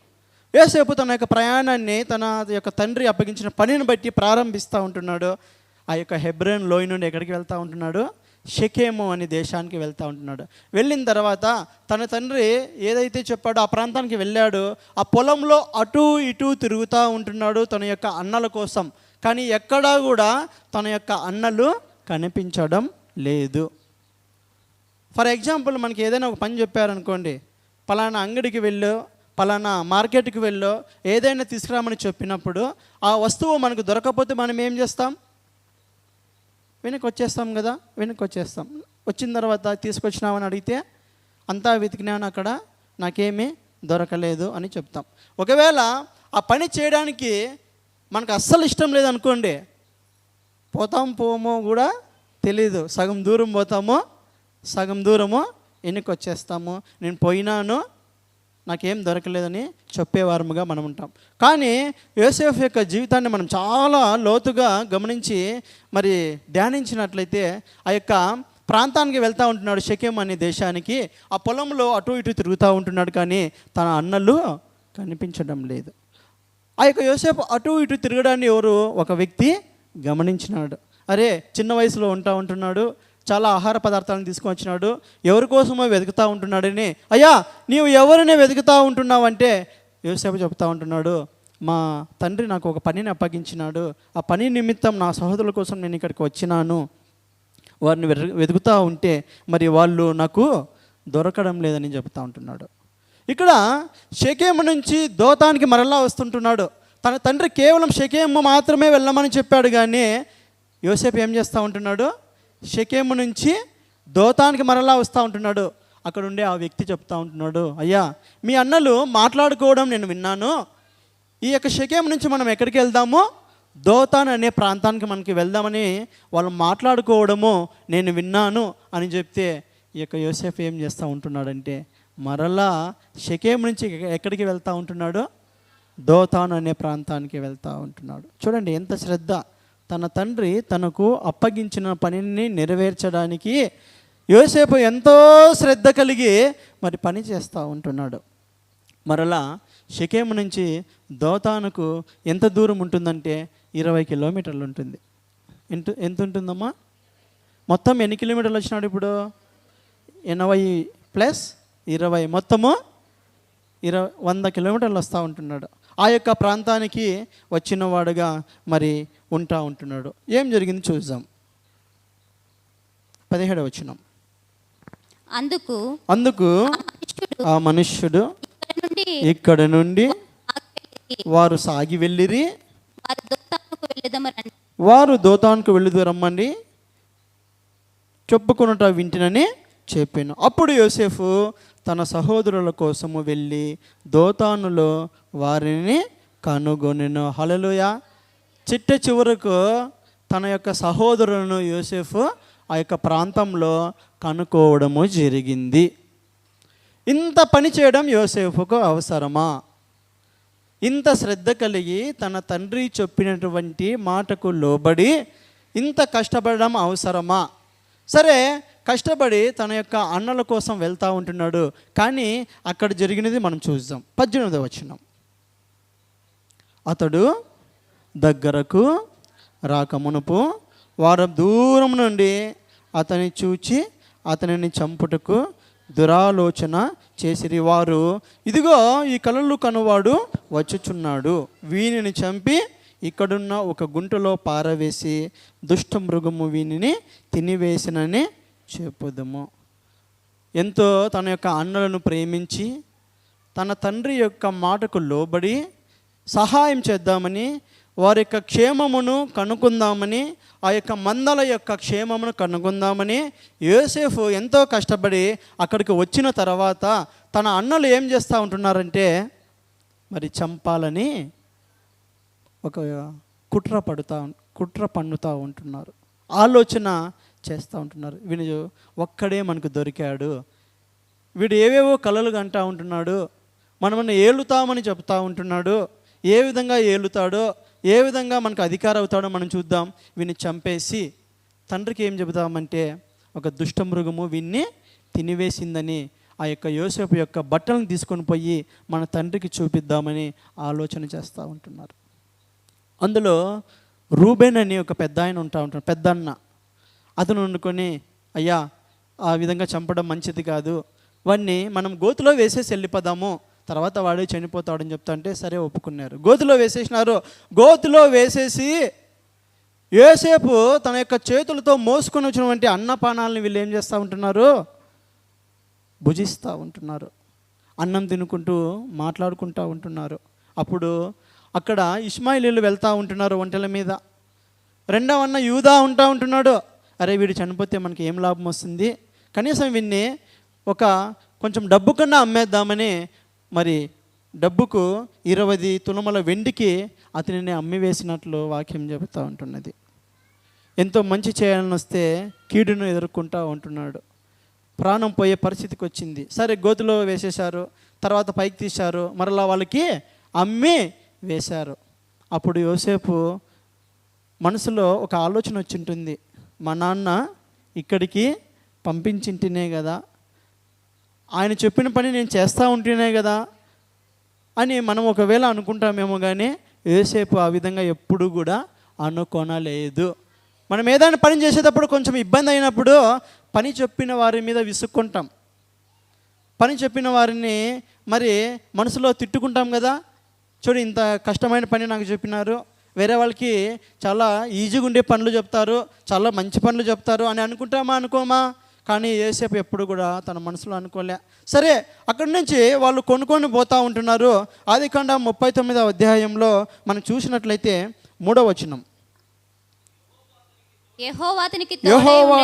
యోసేపు తన యొక్క ప్రయాణాన్ని తన యొక్క తండ్రి అప్పగించిన పనిని బట్టి ప్రారంభిస్తూ ఉంటున్నాడు. ఆ యొక్క హెబ్రోన్ లోయ నుండి ఎక్కడికి వెళ్తూ ఉంటున్నాడు? షెకెము అనే దేశానికి వెళ్తూ ఉంటున్నాడు. వెళ్ళిన తర్వాత తన తండ్రి ఏదైతే చెప్పాడో ఆ ప్రాంతానికి వెళ్ళాడు. ఆ పొలంలో అటు ఇటు తిరుగుతూ ఉంటున్నాడు తన యొక్క అన్నల కోసం. కానీ ఎక్కడా కూడా తన యొక్క అన్నలు కనిపించడం లేదు. ఫర్ ఎగ్జాంపుల్ మనకి ఏదైనా ఒక పని చెప్పారనుకోండి, పలానా అంగడికి వెళ్ళు, పలానా మార్కెట్కి వెళ్ళో ఏదైనా తీసుకురామని చెప్పినప్పుడు ఆ వస్తువు మనకు దొరకకపోతే మనం ఏం చేస్తాం? వెనక్కి వచ్చేస్తాం కదా. వచ్చిన తర్వాత తీసుకొచ్చినామని అడిగితే అంతా వెతికినాను, అక్కడ నాకేమీ దొరకలేదు అని చెప్తాం. ఒకవేళ ఆ పని చేయడానికి మనకు అస్సలు ఇష్టం లేదనుకోండి, పోమో కూడా తెలీదు, సగం దూరం పోతామో సగం దూరమో వెనక్కి వచ్చేస్తాము. నేను పోయినాను, నాకేం దొరకలేదని చెప్పేవారముగా మనం ఉంటాం. కానీ యోసేపు యొక్క జీవితాన్ని మనం చాలా లోతుగా గమనించి మరి ధ్యానించినట్లయితే ఆ యొక్క ప్రాంతానికి వెళ్తూ ఉంటున్నాడు, షెకెము అనే దేశానికి. ఆ పొలంలో అటు ఇటు తిరుగుతూ ఉంటున్నాడు, కానీ తన అన్నలు కనిపించడం లేదు. ఆ యొక్క యోసేపు అటు ఇటు తిరగడాన్ని ఎవరు ఒక వ్యక్తి గమనించినాడు. అరే, చిన్న వయసులో ఉంటున్నాడు, చాలా ఆహార పదార్థాలను తీసుకొని వచ్చినాడు, ఎవరి కోసమో వెతుకుతూ ఉంటున్నాడని. అయ్యా, నీవు ఎవరిని వెతుకుతూ ఉంటున్నావంటే యోసేపు చెప్తా ఉంటున్నాడు, మా తండ్రి నాకు ఒక పనిని అప్పగించినాడు, ఆ పని నిమిత్తం నా సహోదరుల కోసం నేను ఇక్కడికి వచ్చినాను, వారిని వెతుకుతూ ఉంటే మరి వాళ్ళు నాకు దొరకడం లేదని చెప్తా ఉంటున్నాడు. ఇక్కడ షెకెము నుంచి దోతానికి మరలా వస్తుంటున్నాడు. తన తండ్రి కేవలం షెకెము మాత్రమే వెళ్ళమని చెప్పాడు, కానీ యోసేపు ఏం చేస్తూ ఉంటున్నాడు? షెకెము నుంచి దోతానికి మరలా వస్తూ ఉంటున్నాడు. అక్కడ ఉండే ఆ వ్యక్తి చెప్తా ఉంటున్నాడు, అయ్యా, మీ అన్నలు మాట్లాడుకోవడం నేను విన్నాను, ఈ యొక్క షెకెము నుంచి మనం ఎక్కడికి వెళ్దామో దోతాన్ అనే ప్రాంతానికి మనకి వెళ్దామని వాళ్ళు మాట్లాడుకోవడము నేను విన్నాను అని చెప్తే ఈ యొక్క యోసేపు ఏం చేస్తూ ఉంటున్నాడంటే మరలా షెకెము నుంచి ఎక్కడికి వెళ్తూ ఉంటున్నాడు? దోతాన్ అనే ప్రాంతానికి వెళ్తూ ఉంటున్నాడు. చూడండి ఎంత శ్రద్ధ. తన తండ్రి తనకు అప్పగించిన పనిని నెరవేర్చడానికి యోసేపు ఎంతో శ్రద్ధ కలిగి మరి పని చేస్తూ ఉంటున్నాడు. మరలా షెకెము నుంచి దోతానుకు ఎంత దూరం ఉంటుందంటే 20 కిలోమీటర్లు ఉంటుంది. ఎంత ఉంటుందమ్మా? మొత్తం ఎన్ని కిలోమీటర్లు వచ్చినాడు ఇప్పుడు? 80 ప్లస్ 20 మొత్తము 100 కిలోమీటర్లు వస్తూ ఉంటున్నాడు. ఆ యొక్క ప్రాంతానికి వచ్చిన వాడుగా మరి ఉంటా ఉంటున్నాడు. ఏం జరిగింది చూద్దాం. 17వ వచనం. అందుకు ఆ మనుష్యుడు ఇక్కడ నుండి వారు సాగి వెళ్ళిరి, వారు దోతానుకు వెళ్ళుదు రమ్మండి చెప్పుకొనుట వింటినని చెప్పాను. అప్పుడు యోసేపు తన సహోదరుల కోసము వెళ్ళి దోతానులో వారిని కనుగొనెను. హల్లెలూయా. చిట్ట చివరకు తన యొక్క సహోదరులను యోసేపు ఆ యొక్క ప్రాంతంలో కనుక్కోవడము జరిగింది. ఇంత పని చేయడం యోసేపుకు అవసరమా? ఇంత శ్రద్ధ కలిగి తన తండ్రి చెప్పినటువంటి మాటకు లోబడి ఇంత కష్టపడడం అవసరమా? సరే, కష్టపడి తన యొక్క అన్నల కోసం వెళ్తూ ఉంటున్నాడు. కానీ అక్కడ జరిగినది మనం చూద్దాం. 18వ వచనం. అతడు దగ్గరకు రాకమునుపు వారు దూరం నుండి అతని చూచి అతనిని చంపుటకు దురాలోచన చేసిరి. వారు, ఇదిగో ఈ కలలు కనువాడు వచ్చుచున్నాడు, వీనిని చంపి ఇక్కడున్న ఒక గుంటలో పారవేసి దుష్ట మృగము వీనిని తినివేసినని చెప్పుదము. ఎంతో తన యొక్క అన్నలను ప్రేమించి తన తండ్రి యొక్క మాటకు లోబడి సహాయం చేద్దామని, వారి యొక్క క్షేమమును కనుక్కుందామని, ఆ యొక్క మందల యొక్క క్షేమమును కనుక్కుందామని యోసేపు ఎంతో కష్టపడి అక్కడికి వచ్చిన తర్వాత తన అన్నలు ఏం చేస్తూ ఉంటున్నారంటే మరి చంపాలని ఒక కుట్ర పన్నుతూ ఉంటున్నారు, ఆలోచన చేస్తూ ఉంటున్నారు. వీడు ఒక్కడే మనకు దొరికాడు, వీడు ఏవేవో కలలు కంటూ ఉంటున్నాడు, మనమన్నా ఏలుతామని చెప్తా ఉంటున్నాడు, ఏ విధంగా ఏలుతాడో, ఏ విధంగా మనకు అధికారం అవుతాడో మనం చూద్దాం, వీడిని చంపేసి తండ్రికి ఏం చెబుతామంటే ఒక దుష్టమృగము వీన్ని తినివేసిందని ఆ యొక్క యోసేపు యొక్క బట్టలను తీసుకొని పోయి మన తండ్రికి చూపిద్దామని ఆలోచన చేస్తూ ఉంటున్నారు. అందులో రూబేన్ అని ఒక పెద్ద ఆయన ఉంటాడు, పెద్దన్న. అతను వండుకొని, అయ్యా ఆ విధంగా చంపడం మంచిది కాదు, వాడిని మనం గోతులో వేసేసి వెళ్ళిపోదాము, తర్వాత వాడే చనిపోతాడని చెప్తా అంటే సరే ఒప్పుకున్నారు. గోతులో వేసేసినారు. గోతులో వేసేసి యోసేపు తన యొక్క చేతులతో మోసుకొని వచ్చినటువంటి అన్నపానాలని వీళ్ళు ఏం చేస్తూ ఉంటున్నారు, భుజిస్తూ ఉంటున్నారు, అన్నం తినుకుంటూ మాట్లాడుకుంటూ ఉంటున్నారు. అప్పుడు అక్కడ ఇష్మాయిలీలు వెళ్తూ ఉంటున్నారు ఒంటెల మీద. రెండవ అన్న యూదా ఉంటా ఉంటున్నాడు. అరే వీడు చనిపోతే మనకి ఏం లాభం వస్తుంది, కనీసం వీడిని ఒక కొంచెం డబ్బు కన్నా అమ్మేద్దామని మరి డబ్బుకు 20 తులముల వెండికి అతనిని అమ్మివేసినట్లు వాక్యం చెబుతూ ఉంటున్నది. ఎంతో మంచి చేయాలని వస్తే కీడును ఎదుర్కొంటూ ఉంటున్నాడు. ప్రాణం పోయే పరిస్థితికి వచ్చింది. సరే గోతులో వేసేశారు, తర్వాత పైకి తీశారు, మరలా వాళ్ళకి అమ్మి వేశారు. అప్పుడు యోసేపు మనసులో ఒక ఆలోచన వచ్చింటుంది, మా నాన్న ఇక్కడికి పంపించింటేనే కదా, ఆయన చెప్పిన పని నేను చేస్తూ ఉంటేనే కదా అని మనం ఒకవేళ అనుకుంటామేమో, కానీ యోసేపు ఆ విధంగా ఎప్పుడు కూడా అనుకోనలేదు. మనం ఏదైనా పని చేసేటప్పుడు కొంచెం ఇబ్బంది అయినప్పుడు పని చెప్పిన వారి మీద విసుక్కుంటాం, పని చెప్పిన వారిని మరి మనసులో తిట్టుకుంటాం కదా. చూడు ఇంత కష్టమైన పని నాకు చెప్పినారు, వేరే వాళ్ళకి చాలా ఈజీగా ఉండే పనులు చెప్తారు, చాలా మంచి పనులు చెప్తారు అని అనుకుంటామా అనుకోమా? కానీ యోసేపు ఎప్పుడు కూడా తన మనసులో అనుకోలే. సరే, అక్కడి నుంచి వాళ్ళు కొనుక్కొని పోతూ ఉంటున్నారు. ఆదికాండం 39వ అధ్యాయంలో మనం చూసినట్లయితే 3వ వచనం. యెహోవా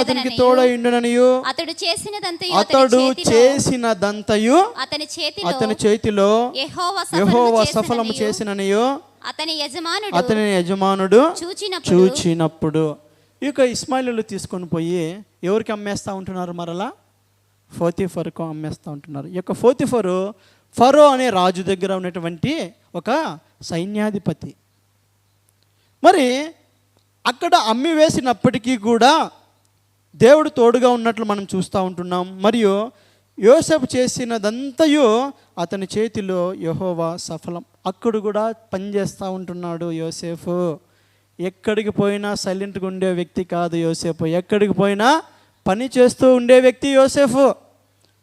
అతనికి తోడయుండుననియు అతడు చేసినదంతయు అతని చేతిలో యెహోవా సఫలము చేసిననియు అతని యజమానుడు చూచినప్పుడు. ఈ యొక్క ఇష్మాయిలీలు తీసుకొని పోయి ఎవరికి అమ్మేస్తూ ఉంటున్నారు, మరలా పోతీఫరుకు అమ్మేస్తూ ఉంటున్నారు. ఈ యొక్క పోతీఫరు ఫరో అనే రాజు దగ్గర ఉన్నటువంటి ఒక సైన్యాధిపతి. మరి అక్కడ అమ్మి వేసినప్పటికీ కూడా దేవుడు తోడుగా ఉన్నట్లు మనం చూస్తూ ఉంటున్నాం. మరియు యోసేపు చేసినదంతయు అతని చేతిలో యెహోవా సఫలం. అక్కడ కూడా పనిచేస్తూ ఉంటున్నాడు యోసేపు. ఎక్కడికి పోయినా సైలెంట్గా ఉండే వ్యక్తి కాదు యోసేపు, ఎక్కడికి పోయినా పని చేస్తూ ఉండే వ్యక్తి యోసేపు.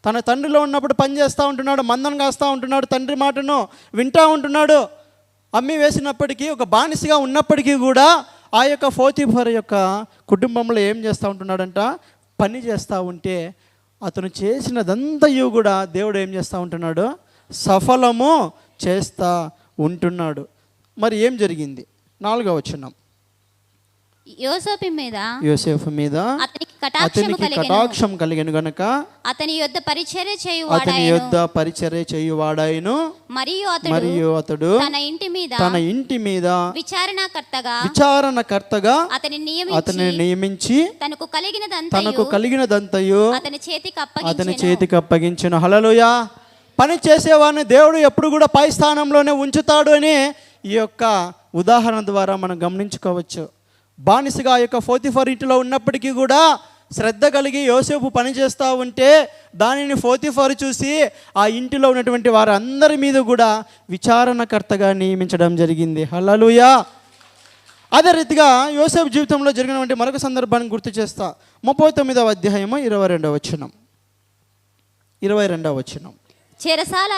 తన తండ్రిలో ఉన్నప్పుడు పని చేస్తూ ఉంటున్నాడు, మందను కాస్తూ ఉంటున్నాడు, తండ్రి మాటను వింటూ ఉంటున్నాడు. అమ్మి వేసినప్పటికీ, ఒక బానిసగా ఉన్నప్పటికీ కూడా ఆ యొక్క పోతీఫర్ యొక్క కుటుంబంలో ఏం చేస్తూ ఉంటున్నాడంట, పని చేస్తూ ఉంటే అతను చేసినదంతయు కూడా దేవుడు ఏం చేస్తూ ఉంటున్నాడు, సఫలము చేస్తూ ఉంటున్నాడు. మరి ఏం జరిగింది? 4వ వచనం. యోసేపు మీద అతనికి కటాక్షం కలిగెను గనుక అతని యొద్ద పరిచర్య చేయువాడాయను. మరియు అతడు తన ఇంటి మీద విచారణకర్తగా అతని నియమించి తనకు కలిగినదంతయు అతని చేతికి అప్పగించెను. హల్లెలూయా. పని చేసేవాడిని దేవుడు ఎప్పుడు కూడా పై స్థానంలోనే ఉంచుతాడు అని ఈ యొక్క ఉదాహరణ ద్వారా మనం గమనించుకోవచ్చు. బానిసగా ఆ యొక్క పోతీఫర్ ఇంటిలో ఉన్నప్పటికీ కూడా శ్రద్ధ కలిగి యోసేపు పని చేస్తూ ఉంటే దానిని పోతీఫర్ చూసి ఆ ఇంటిలో ఉన్నటువంటి వారందరి మీద కూడా విచారణకర్తగా నియమించడం జరిగింది. హల్లెలూయా. అదే రీతిగా యోసేపు జీవితంలో జరిగినటువంటి మరొక సందర్భాన్ని గుర్తు చేస్తా. 39వ అధ్యాయము 22వ వచనం. చెరసాల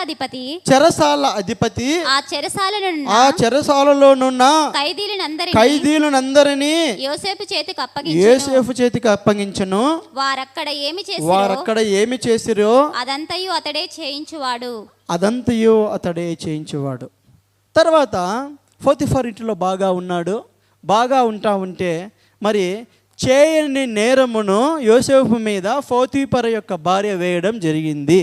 అధిపతి ఆ చెరసాలలోనున్న ఖైదీలనందరినీ యోసేపు చేతికి అప్పగించెను. వారక్కడ ఏమి చేసిరో అదంతయు అతడే చేయించువాడు. తర్వాత పోతీఫర్ ఇంటిలో బాగా ఉంటా ఉంటే మరి చేయని నేరమును యోసేపు మీద పోతీఫర్ యొక్క భార్య వేయడం జరిగింది.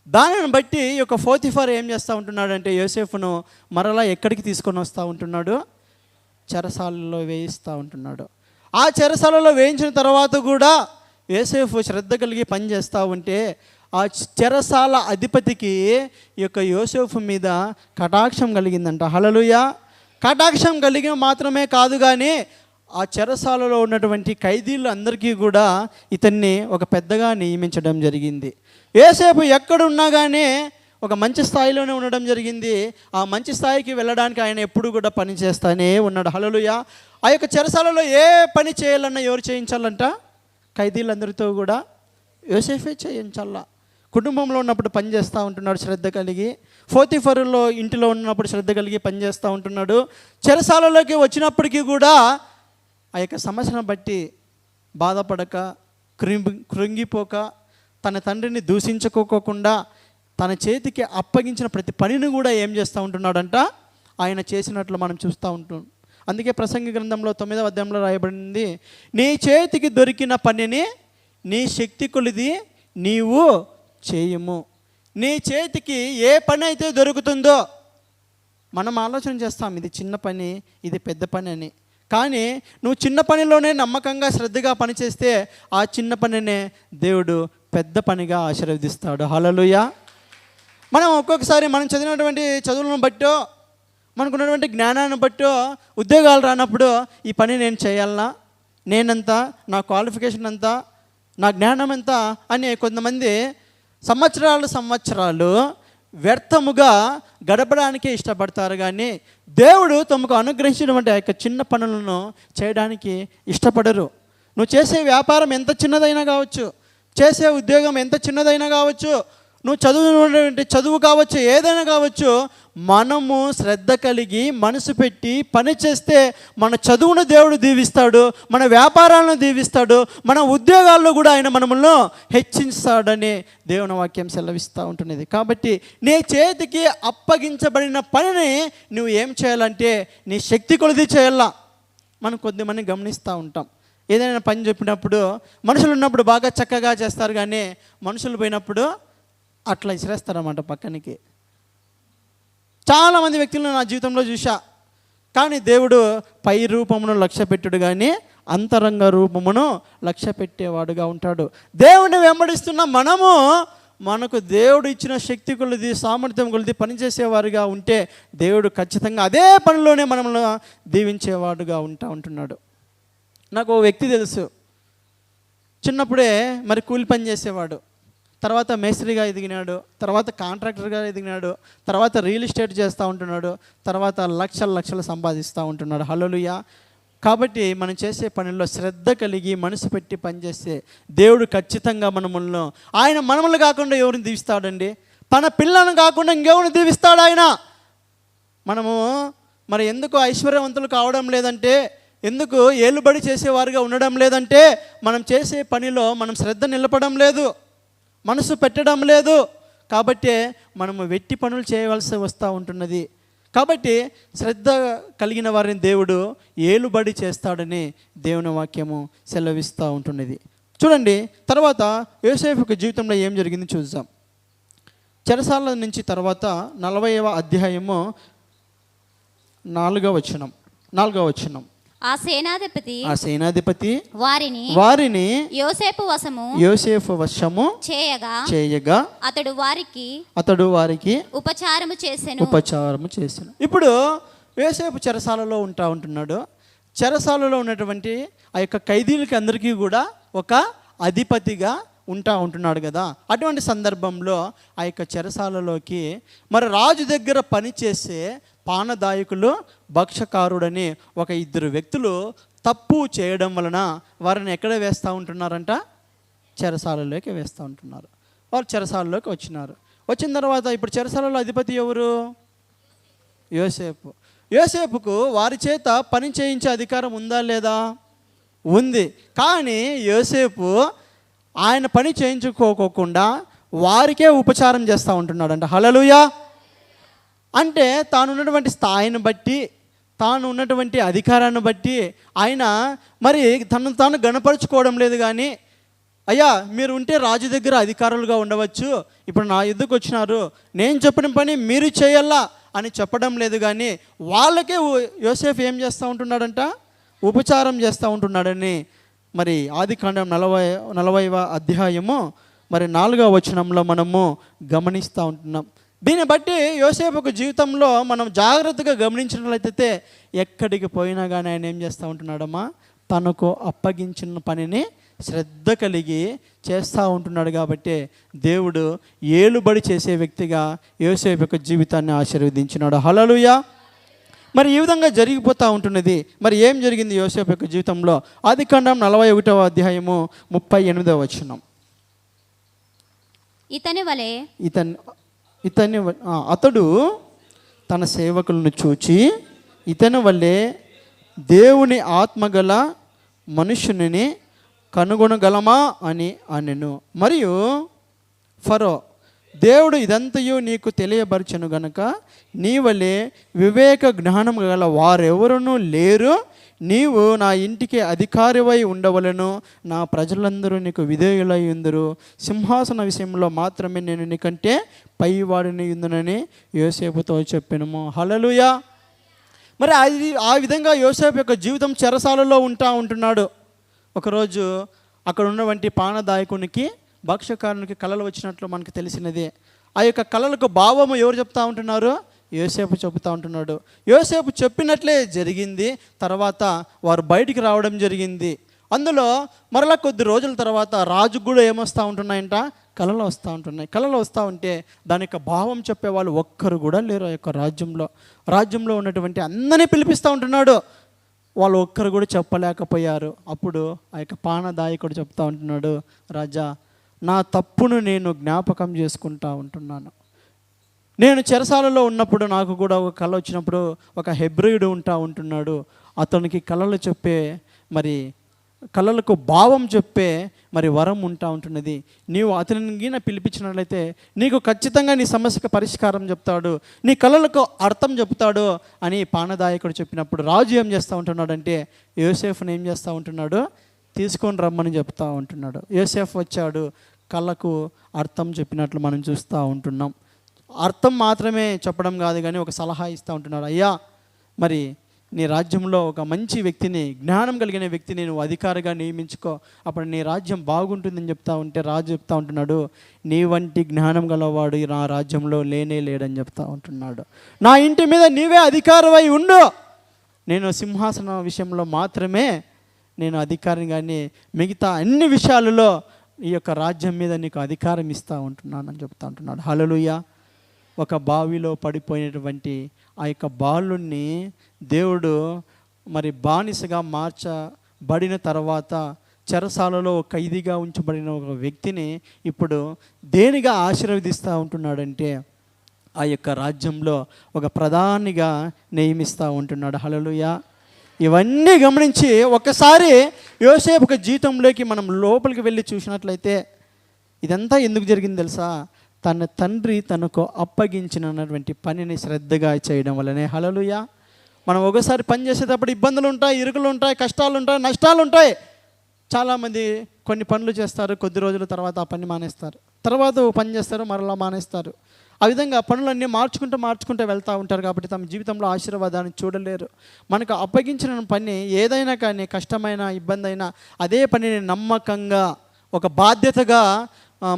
దానిని బట్టి ఈ యొక్క పోతీఫర్ ఏం చేస్తూ ఉంటున్నాడంటే యోసేపును మరలా ఎక్కడికి తీసుకొని వస్తూ ఉంటున్నాడు, చెరసాలలో వేయిస్తూ ఉంటున్నాడు. ఆ చెరసాలలో వేయించిన తర్వాత కూడా యోసేపు శ్రద్ధ కలిగి పనిచేస్తూ ఉంటే ఆ చెరసాల అధిపతికి ఈ యొక్క యోసేపు మీద కటాక్షం కలిగిందంట. హల్లెలూయా. కటాక్షం కలిగిన మాత్రమే కాదు కానీ ఆ చెరసాలలో ఉన్నటువంటి ఖైదీలు అందరికీ కూడా ఇతన్ని ఒక పెద్దగా నియమించడం జరిగింది. యోసేపు ఎక్కడున్నా కానీ ఒక మంచి స్థాయిలోనే ఉండడం జరిగింది. ఆ మంచి స్థాయికి వెళ్ళడానికి ఆయన ఎప్పుడు కూడా పని చేస్తానే ఉన్నాడు. హల్లెలూయా. ఆ యొక్క చెరసాలలో ఏ పని చేయాలన్నా ఎవరు చేయించాలంట? ఖైదీలందరితో కూడా యోసేఫే చేయించాల. కుటుంబంలో ఉన్నప్పుడు పని చేస్తూ ఉంటున్నాడు శ్రద్ధ కలిగి. పోతీఫరులో ఇంటిలో ఉన్నప్పుడు శ్రద్ధ కలిగి పని చేస్తూ ఉంటున్నాడు. చెరసాలలోకి వచ్చినప్పటికీ కూడా ఆ యొక్క సమస్యను బట్టి బాధపడక కృంగిపోక తన తండ్రిని దూషించుకోకుండా తన చేతికి అప్పగించిన ప్రతి పనిని కూడా ఏం చేస్తూ ఉంటున్నాడంట, ఆయన చేసినట్లు మనం చూస్తూ ఉంటాం. అందుకే ప్రసంగి గ్రంథంలో 9వ అధ్యాయంలో రాయబడింది, నీ చేతికి దొరికిన పనిని నీ శక్తి కొలిది నీవు చేయము. నీ చేతికి ఏ పని అయితే దొరుకుతుందో, మనం ఆలోచన చేస్తాం ఇది చిన్న పని, ఇది పెద్ద పని అని. కానీ నువ్వు చిన్న పనిలోనే నమ్మకంగా శ్రద్ధగా పనిచేస్తే ఆ చిన్న పనినే దేవుడు పెద్ద పనిగా ఆశీర్వదిస్తాడు. హల్లెలూయా. మనం ఒక్కొక్కసారి మనం చదివినటువంటి చదువులను బట్టో మనకున్నటువంటి జ్ఞానాన్ని బట్టో ఉద్యోగాలు రానప్పుడు ఈ పని నేను చేయాలనా, నేనంతా, నా క్వాలిఫికేషన్ అంతా, నా జ్ఞానం ఎంత అని కొంతమంది సంవత్సరాలు వ్యర్థముగా గడపడానికే ఇష్టపడతారు. కానీ దేవుడు తమకు అనుగ్రహించినటువంటి ఆ యొక్క చిన్న పనులను చేయడానికి ఇష్టపడరు. నువ్వు చేసే వ్యాపారం ఎంత చిన్నదైనా కావచ్చు, చేసే ఉద్యోగం ఎంత చిన్నదైనా కావచ్చు, నువ్వు చదువుతున్నటువంటి చదువు కావచ్చు, ఏదైనా కావచ్చు, మనము శ్రద్ధ కలిగి మనసు పెట్టి పని చేస్తే మన చదువును దేవుడు దీవిస్తాడు, మన వ్యాపారాలను దీవిస్తాడు, మన ఉద్యోగాల్లో కూడా ఆయన మనములను హెచ్చించాడని దేవుని వాక్యం సెలవిస్తూ ఉంటున్నది. కాబట్టి నీ చేతికి అప్పగించబడిన పనిని నువ్వు ఏం చేయాలంటే నీ శక్తి కొలది చేయాలా. మనం కొద్దిమంది గమనిస్తూ ఉంటాం, ఏదైనా పని చెప్పినప్పుడు మనుషులు ఉన్నప్పుడు బాగా చక్కగా చేస్తారు, కానీ మనుషులు పోయినప్పుడు అట్లా ఇసిరేస్తారన్నమాట పక్కనికి. చాలామంది వ్యక్తులను నా జీవితంలో చూసా. కానీ దేవుడు పై రూపమును లక్ష్య పెట్టుడు కానీ అంతరంగ రూపమును లక్ష్య పెట్టేవాడుగా ఉంటాడు. దేవుడిని వెంబడిస్తున్న మనము మనకు దేవుడు ఇచ్చిన శక్తి కొలది, సామర్థ్యం కొలది పనిచేసేవారుగా ఉంటే దేవుడు ఖచ్చితంగా అదే పనిలోనే మనల్ని దీవించేవాడుగా ఉంటున్నాడు. నాకు ఓ వ్యక్తి తెలుసు, చిన్నప్పుడే మరి కూలి పని చేసేవాడు, తర్వాత మేస్త్రిగా ఎదిగినాడు, తర్వాత కాంట్రాక్టర్గా ఎదిగినాడు, తర్వాత రియల్ ఎస్టేట్ చేస్తూ ఉంటున్నాడు, తర్వాత లక్షలు సంపాదిస్తూ ఉంటున్నాడు. హల్లెలూయా. కాబట్టి మనం చేసే పనుల్లో శ్రద్ధ కలిగి మనసు పెట్టి పనిచేస్తే దేవుడు ఖచ్చితంగా మనములను, ఆయన మనములు కాకుండా ఎవరిని దీవిస్తాడండి? తన పిల్లలను కాకుండా ఇంకెవరిని దీవిస్తాడు ఆయన? మనము మరి ఎందుకు ఐశ్వర్యవంతులు కావడం లేదంటే, ఎందుకు ఏలుబడి చేసేవారుగా ఉండడం లేదంటే, మనం చేసే పనిలో మనం శ్రద్ధ నిలపడం లేదు, మనసు పెట్టడం లేదు. కాబట్టి మనము వెట్టి పనులు చేయవలసి వస్తూ ఉంటున్నది. కాబట్టి శ్రద్ధ కలిగిన వారిని దేవుడు ఏలుబడి చేస్తాడని దేవుని వాక్యము సెలవిస్తూ ఉంటున్నది. చూడండి, తర్వాత యోసేపుకి జీవితంలో ఏం జరిగింది చూద్దాం. చెరసాల నుంచి తర్వాత 40వ అధ్యాయము 4వ వచనం. ఆ సేనాధిపతి వారిని యోసేపు వశము చేయగా అతడు వారికి ఉపచారము చేసెను. ఇప్పుడు యోసేపు చెరసాలలో ఉంటున్నాడు. చెరసాలలో ఉన్నటువంటి ఆ యొక్క ఖైదీలకి అందరికీ కూడా ఒక అధిపతిగా ఉంటున్నాడు కదా. అటువంటి సందర్భంలో ఆ యొక్క చెరసాలలోకి మరి రాజు దగ్గర పనిచేసే పానదాయకులు, భక్షకారుడని ఒక 2 వ్యక్తులు తప్పు చేయడం వలన వారిని ఎక్కడ వేస్తూ ఉంటున్నారంట? చెరసాలలోకి వేస్తూ ఉంటున్నారు. వారు చెరసాలలోకి వచ్చిన తర్వాత ఇప్పుడు చెరసాలలో అధిపతి ఎవరు? యోసేపుకు వారి చేత పని చేయించే అధికారం ఉందా లేదా? ఉంది. కానీ యోసేపు ఆయన పని చేయించుకోకుండా వారికే ఉపచారం చేస్తూ ఉంటున్నాడంట. హల్లెలూయా. అంటే తాను ఉన్నటువంటి స్థాయిని బట్టి, తాను ఉన్నటువంటి అధికారాన్ని బట్టి ఆయన మరి తాను గణపరుచుకోవడం లేదు. కానీ అయ్యా మీరు ఉంటే రాజు దగ్గర అధికారులుగా ఉండవచ్చు, ఇప్పుడు నా ఎద్దుకు వచ్చినారు, నేను చెప్పిన పని మీరు చేయాలా అని చెప్పడం లేదు. కానీ వాళ్ళకే యోసేపు ఏం చేస్తూ ఉంటున్నాడంట? ఉపచారం చేస్తూ ఉంటున్నాడని మరి ఆదికాండం 40వ అధ్యాయము మరి 4వ వచనంలో మనము గమనిస్తూ ఉంటున్నాం. దీన్ని బట్టి యోసేపుకు జీవితంలో మనం జాగ్రత్తగా గమనించినట్లయితే ఎక్కడికి పోయినా కానీ ఆయన ఏం చేస్తూ ఉంటున్నాడమ్మా? తనకు అప్పగించిన పనిని శ్రద్ధ కలిగి చేస్తూ ఉంటున్నాడు. కాబట్టి దేవుడు ఏలుబడి చేసే వ్యక్తిగా యోసేపు జీవితాన్ని ఆశీర్వదించినాడు. హల్లెలూయా. మరి ఈ విధంగా జరిగిపోతూ ఉంటున్నది. మరి ఏం జరిగింది యోసేపు యొక్క జీవితంలో? ఆదికాండం 41వ అధ్యాయము 38వ వచనం. అతడు తన సేవకులను చూచి ఇతని వల్లే దేవుని ఆత్మగల మనుషుని కనుగొనగలమా అని అనెను. మరియు ఫరో, దేవుడు ఇదంతయు నీకు తెలియబరచను గనుక నీ వలె వివేక జ్ఞానం గల వారెవరునూ లేరు, నీవు నా ఇంటికి అధికారివై ఉండవలను, నా ప్రజలందరూ నీకు విధేయులై ఉందరు, సింహాసన విషయంలో మాత్రమే నేను నీకంటే పైవాడిని ఉందునని యోసేపుతో చెప్పెను. హల్లెలూయా. మరి ఆ విధంగా యోసేపు యొక్క జీవితం చెరసాలలో ఉంటున్నాడు. ఒకరోజు అక్కడ ఉన్నటువంటి పానదాయకునికి, భక్షకారునికి కళలు వచ్చినట్లు మనకు తెలిసినదే. ఆ యొక్క కళలకు భావము ఎవరు చెప్తా ఉంటున్నారు? యోసేపు చెబుతూ ఉంటున్నాడు. యోసేపు చెప్పినట్లే జరిగింది. తర్వాత వారు బయటికి రావడం జరిగింది. అందులో మరలా కొద్ది రోజుల తర్వాత రాజుకు కూడా ఏమొస్తూ ఉంటున్నాయంట? కళలు వస్తూ ఉంటున్నాయి. కళలు వస్తూ ఉంటే దాని యొక్క భావం చెప్పేవాళ్ళు ఒక్కరు కూడా లేరు. ఆ యొక్క రాజ్యంలో ఉన్నటువంటి అందరినీ పిలిపిస్తూ ఉంటున్నాడు. వాళ్ళు ఒక్కరు కూడా చెప్పలేకపోయారు. అప్పుడు ఆ యొక్క పానదాయకుడు చెప్తా ఉంటున్నాడు, రాజా నా తప్పును నేను జ్ఞాపకం చేసుకుంటా ఉంటున్నాను. నేను చెరసాలలో ఉన్నప్పుడు నాకు కూడా ఒక కళ వచ్చినప్పుడు ఒక హెబ్రీయుడు ఉంటున్నాడు. అతనికి కళలు చెప్పే మరి కళలకు భావం చెప్పే మరి వరం ఉంటున్నది. నీవు అతనిని పిలిపించినట్లయితే నీకు ఖచ్చితంగా నీ సమస్యకు పరిష్కారం చెప్తాడు, నీ కళలకు అర్థం చెప్తాడు అని పానదాయకుడు చెప్పినప్పుడు రాజు ఏం చేస్తూ ఉంటున్నాడంటే యోసేపుని ఏం చేస్తూ ఉంటున్నాడు? తీసుకొని రమ్మని చెప్తా ఉంటున్నాడు. యోసేపు వచ్చాడు, కళ్ళకు అర్థం చెప్పినట్లు మనం చూస్తూ ఉంటున్నాం. అర్థం మాత్రమే చెప్పడం కాదు కానీ ఒక సలహా ఇస్తూ ఉంటున్నాడు. అయ్యా మరి నీ రాజ్యంలో ఒక మంచి వ్యక్తిని, జ్ఞానం కలిగిన వ్యక్తిని నువ్వు అధికారిగా నియమించుకో, అప్పుడు నీ రాజ్యం బాగుంటుందని చెప్తా ఉంటే రాజు చెప్తా ఉంటున్నాడు, నీ వంటి జ్ఞానం గలవాడు నా రాజ్యంలో లేడని చెప్తా ఉంటున్నాడు. నా ఇంటి మీద నీవే అధికారమై ఉండు, నేను సింహాసనం విషయంలో మాత్రమే నేను అధికారిని, కానీ మిగతా అన్ని విషయాలలో ఈ యొక్క రాజ్యం మీద నీకు అధికారం ఇస్తూ ఉంటున్నానని చెప్తా ఉంటున్నాడు. హల్లెలూయా. ఒక బావిలో పడిపోయినటువంటి ఆ యొక్క బాలుని దేవుడు మరి బానిసగా మార్చబడిన తర్వాత చెరసాలలో ఖైదీగా ఉంచబడిన ఒక వ్యక్తిని ఇప్పుడు దేనిగా ఆశీర్వదిస్తూ ఉంటున్నాడంటే ఆ యొక్క రాజ్యంలో ఒక ప్రధానిగా నియమిస్తూ ఉంటున్నాడు. హల్లెలూయా. ఇవన్నీ గమనించి ఒకసారి యోసేపు జీవితంలోకి మనం లోపలికి వెళ్ళి చూసినట్లయితే ఇదంతా ఎందుకు జరిగింది తెలుసా? తన తండ్రి తనకు అప్పగించినటువంటి పనిని శ్రద్ధగా చేయడం వల్లనే. హల్లెలూయా. మనం ఒకసారి పని చేసేటప్పుడు ఇబ్బందులు ఉంటాయి, ఇరుకులు ఉంటాయి, కష్టాలు ఉంటాయి, నష్టాలు ఉంటాయి. చాలామంది కొన్ని పనులు చేస్తారు, కొద్ది రోజుల తర్వాత ఆ పని మానేస్తారు, తర్వాత పని చేస్తారు, మరలా మానేస్తారు. ఆ విధంగా పనులన్నీ మార్చుకుంటూ వెళ్తూ ఉంటారు. కాబట్టి తమ జీవితంలో ఆశీర్వాదాన్ని చూడలేరు. మనకు అప్పగించిన పని ఏదైనా కానీ, కష్టమైన ఇబ్బంది అయినా అదే పనిని నమ్మకంగా ఒక బాధ్యతగా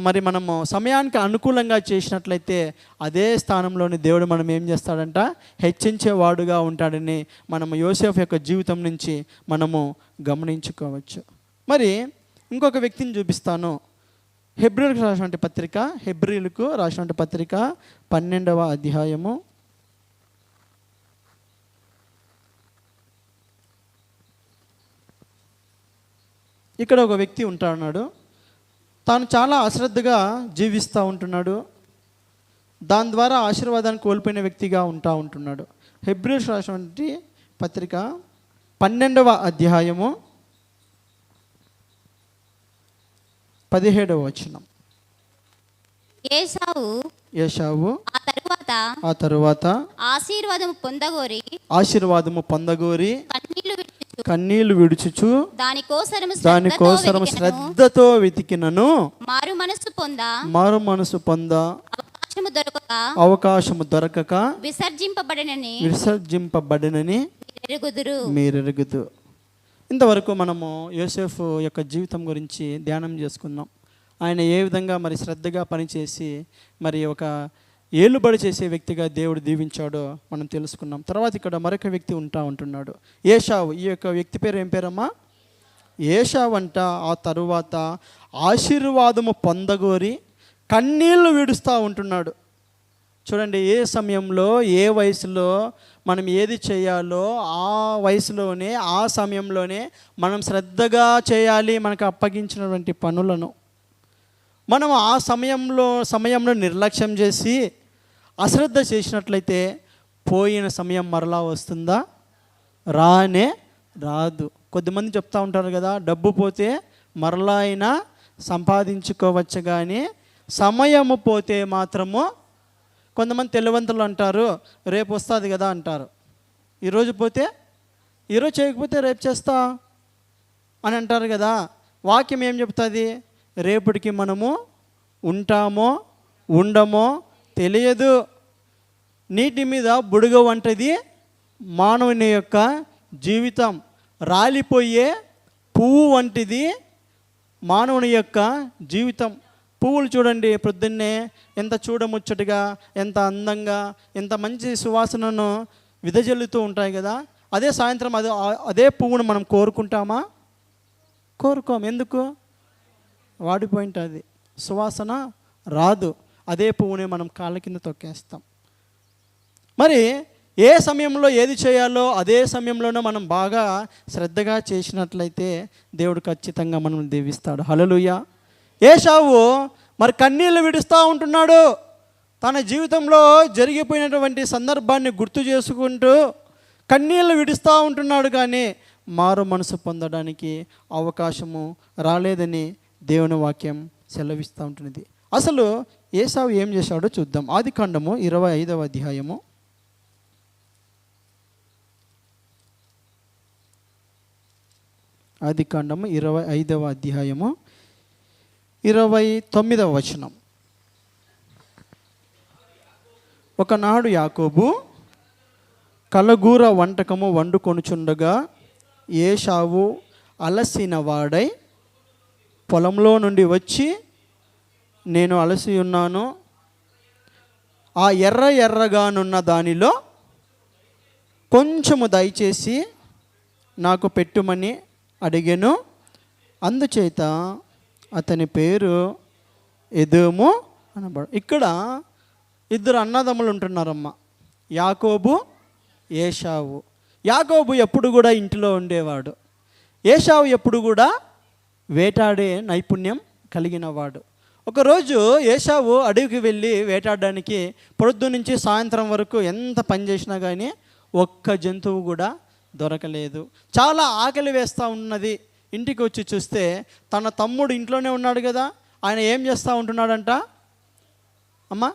మరి మనము సమయానికి అనుకూలంగా చేసినట్లయితే అదే స్థానంలోని దేవుడు మనం ఏం చేస్తాడంట, హెచ్చించేవాడుగా ఉంటాడని మనము యోసేపు యొక్క జీవితం నుంచి మనము గమనించుకోవచ్చు. మరి ఇంకొక వ్యక్తిని చూపిస్తాను. హెబ్రీలకు రాసినటువంటి పత్రిక, హెబ్రీలకు రాసినటువంటి పత్రిక 12వ అధ్యాయము. ఇక్కడ ఒక వ్యక్తి ఉంటున్నాడు. తాను చాలా అశ్రద్ధగా జీవిస్తూ ఉంటున్నాడు. దాని ద్వారా ఆశీర్వాదాన్ని కోల్పోయిన వ్యక్తిగా ఉంటున్నాడు. హెబ్రీలకు రాసినటువంటి పత్రిక 12వ అధ్యాయము 17వ వచనం. ఏశావు ఆ తరువాత ఆశీర్వాదము పొందగోరి కన్నీళ్లు విడుచుచు దానికోసరము శ్రద్ధతో వెతికినను మారు మనసు పొంద అవకాశము దొరకక విసర్జింపబడినని మీరెరుగుదు. ఇంతవరకు మనము యోసేపు యొక్క జీవితం గురించి ధ్యానం చేసుకున్నాం. ఆయన ఏ విధంగా మరి శ్రద్ధగా పనిచేసి మరి ఒక ఏలుబడి చేసే వ్యక్తిగా దేవుడు దీవించాడో మనం తెలుసుకున్నాం. తర్వాత ఇక్కడ మరొక వ్యక్తి ఉంటున్నాడు, ఏశావు. ఈ యొక్క వ్యక్తి పేరు ఏం పేరమ్మా? ఏశావు అంట. ఆ తరువాత ఆశీర్వాదము పొందగోరి కన్నీళ్లు విడుస్తూ ఉంటున్నాడు. చూడండి, ఏ సమయంలో ఏ వయసులో మనం ఏది చేయాలో ఆ వయసులోనే ఆ సమయంలోనే మనం శ్రద్ధగా చేయాలి. మనకు అప్పగించినటువంటి పనులను మనం ఆ సమయంలో నిర్లక్ష్యం చేసి అశ్రద్ధ చేసినట్లయితే పోయిన సమయం మరలా వస్తుందా? రానే రాదు. కొద్దిమంది చెప్తూ ఉంటారు కదా, డబ్బు పోతే మరలా అయినా సంపాదించుకోవచ్చు కానీ సమయము పోతే మాత్రము. కొంతమంది తెలివంతులు అంటారు, రేపు వస్తుంది కదా అంటారు. ఈరోజు పోతే ఈరోజు చేయకపోతే రేపు చేస్తా అని అంటారు కదా. వాక్యం ఏం చెప్తుంది? రేపటికి మనము ఉంటామో ఉండమో తెలియదు. నీటి మీద బుడగ వంటిది మానవుని యొక్క జీవితం. రాలిపోయే పువ్వు వంటిది మానవుని యొక్క జీవితం. పువ్వులు చూడండి, ప్రొద్దున్నే ఎంత చూడముచ్చటగా, ఎంత అందంగా, ఎంత మంచి సువాసనను విదజల్లుతూ ఉంటాయి కదా. అదే సాయంత్రం అదే పువ్వును మనం కోరుకుంటామా? కోరుకోం. ఎందుకు? వాడిపోయింటుంది, సువాసన రాదు. అదే పువ్వుని మనం కాళ్ళ కింద తొక్కేస్తాం. మరి ఏ సమయంలో ఏది చేయాలో అదే సమయంలోనే మనం బాగా శ్రద్ధగా చేసినట్లయితే దేవుడు ఖచ్చితంగా మనం దీవిస్తాడు. హల్లెలూయా. ఏశావు మరి కన్నీళ్ళు విడుస్తూ ఉంటున్నాడు. తన జీవితంలో జరిగిపోయినటువంటి సందర్భాన్ని గుర్తు చేసుకుంటూ కన్నీళ్ళు విడుస్తూ ఉంటున్నాడు. కానీ మారు మనసు పొందడానికి అవకాశము రాలేదని దేవుని వాక్యం సెలవిస్తూ ఉంటున్నది. అసలు ఏశావు ఏం చేశాడో చూద్దాం. ఆదికాండము 25వ అధ్యాయము. ఆదికాండము 25వ అధ్యాయము 29వ వచనం. ఒకనాడు యాకోబు కలగూర వంటకము వండుకొనుచుండగా ఏశావు అలసిన వాడై పొలంలో నుండి వచ్చి, నేను అలసి ఉన్నాను, ఆ ఎర్రగానున్న దానిలో కొంచెము దయచేసి నాకు పెట్టుమని అడిగెను. అందుచేత అతని పేరు ఎదోము అనబడు. ఇక్కడ ఇద్దరు అన్నదమ్ములు ఉంటున్నారమ్మ, యాకోబు, ఏశావు. యాకోబు ఎప్పుడు కూడా ఇంటిలో ఉండేవాడు. ఏశావు ఎప్పుడు కూడా వేటాడే నైపుణ్యం కలిగినవాడు. ఒకరోజు ఏశావు అడవికి వెళ్ళి వేటాడడానికి పొద్దు నుంచి సాయంత్రం వరకు ఎంత పని చేసినా కానీ ఒక్క జంతువు కూడా దొరకలేదు. చాలా ఆకలి వేస్తూ ఉన్నది. ఇంటికి వచ్చి చూస్తే తన తమ్ముడు ఇంట్లోనే ఉన్నాడు కదా, ఆయన ఏం చేస్తూ ఉంటున్నాడంట, అమ్మా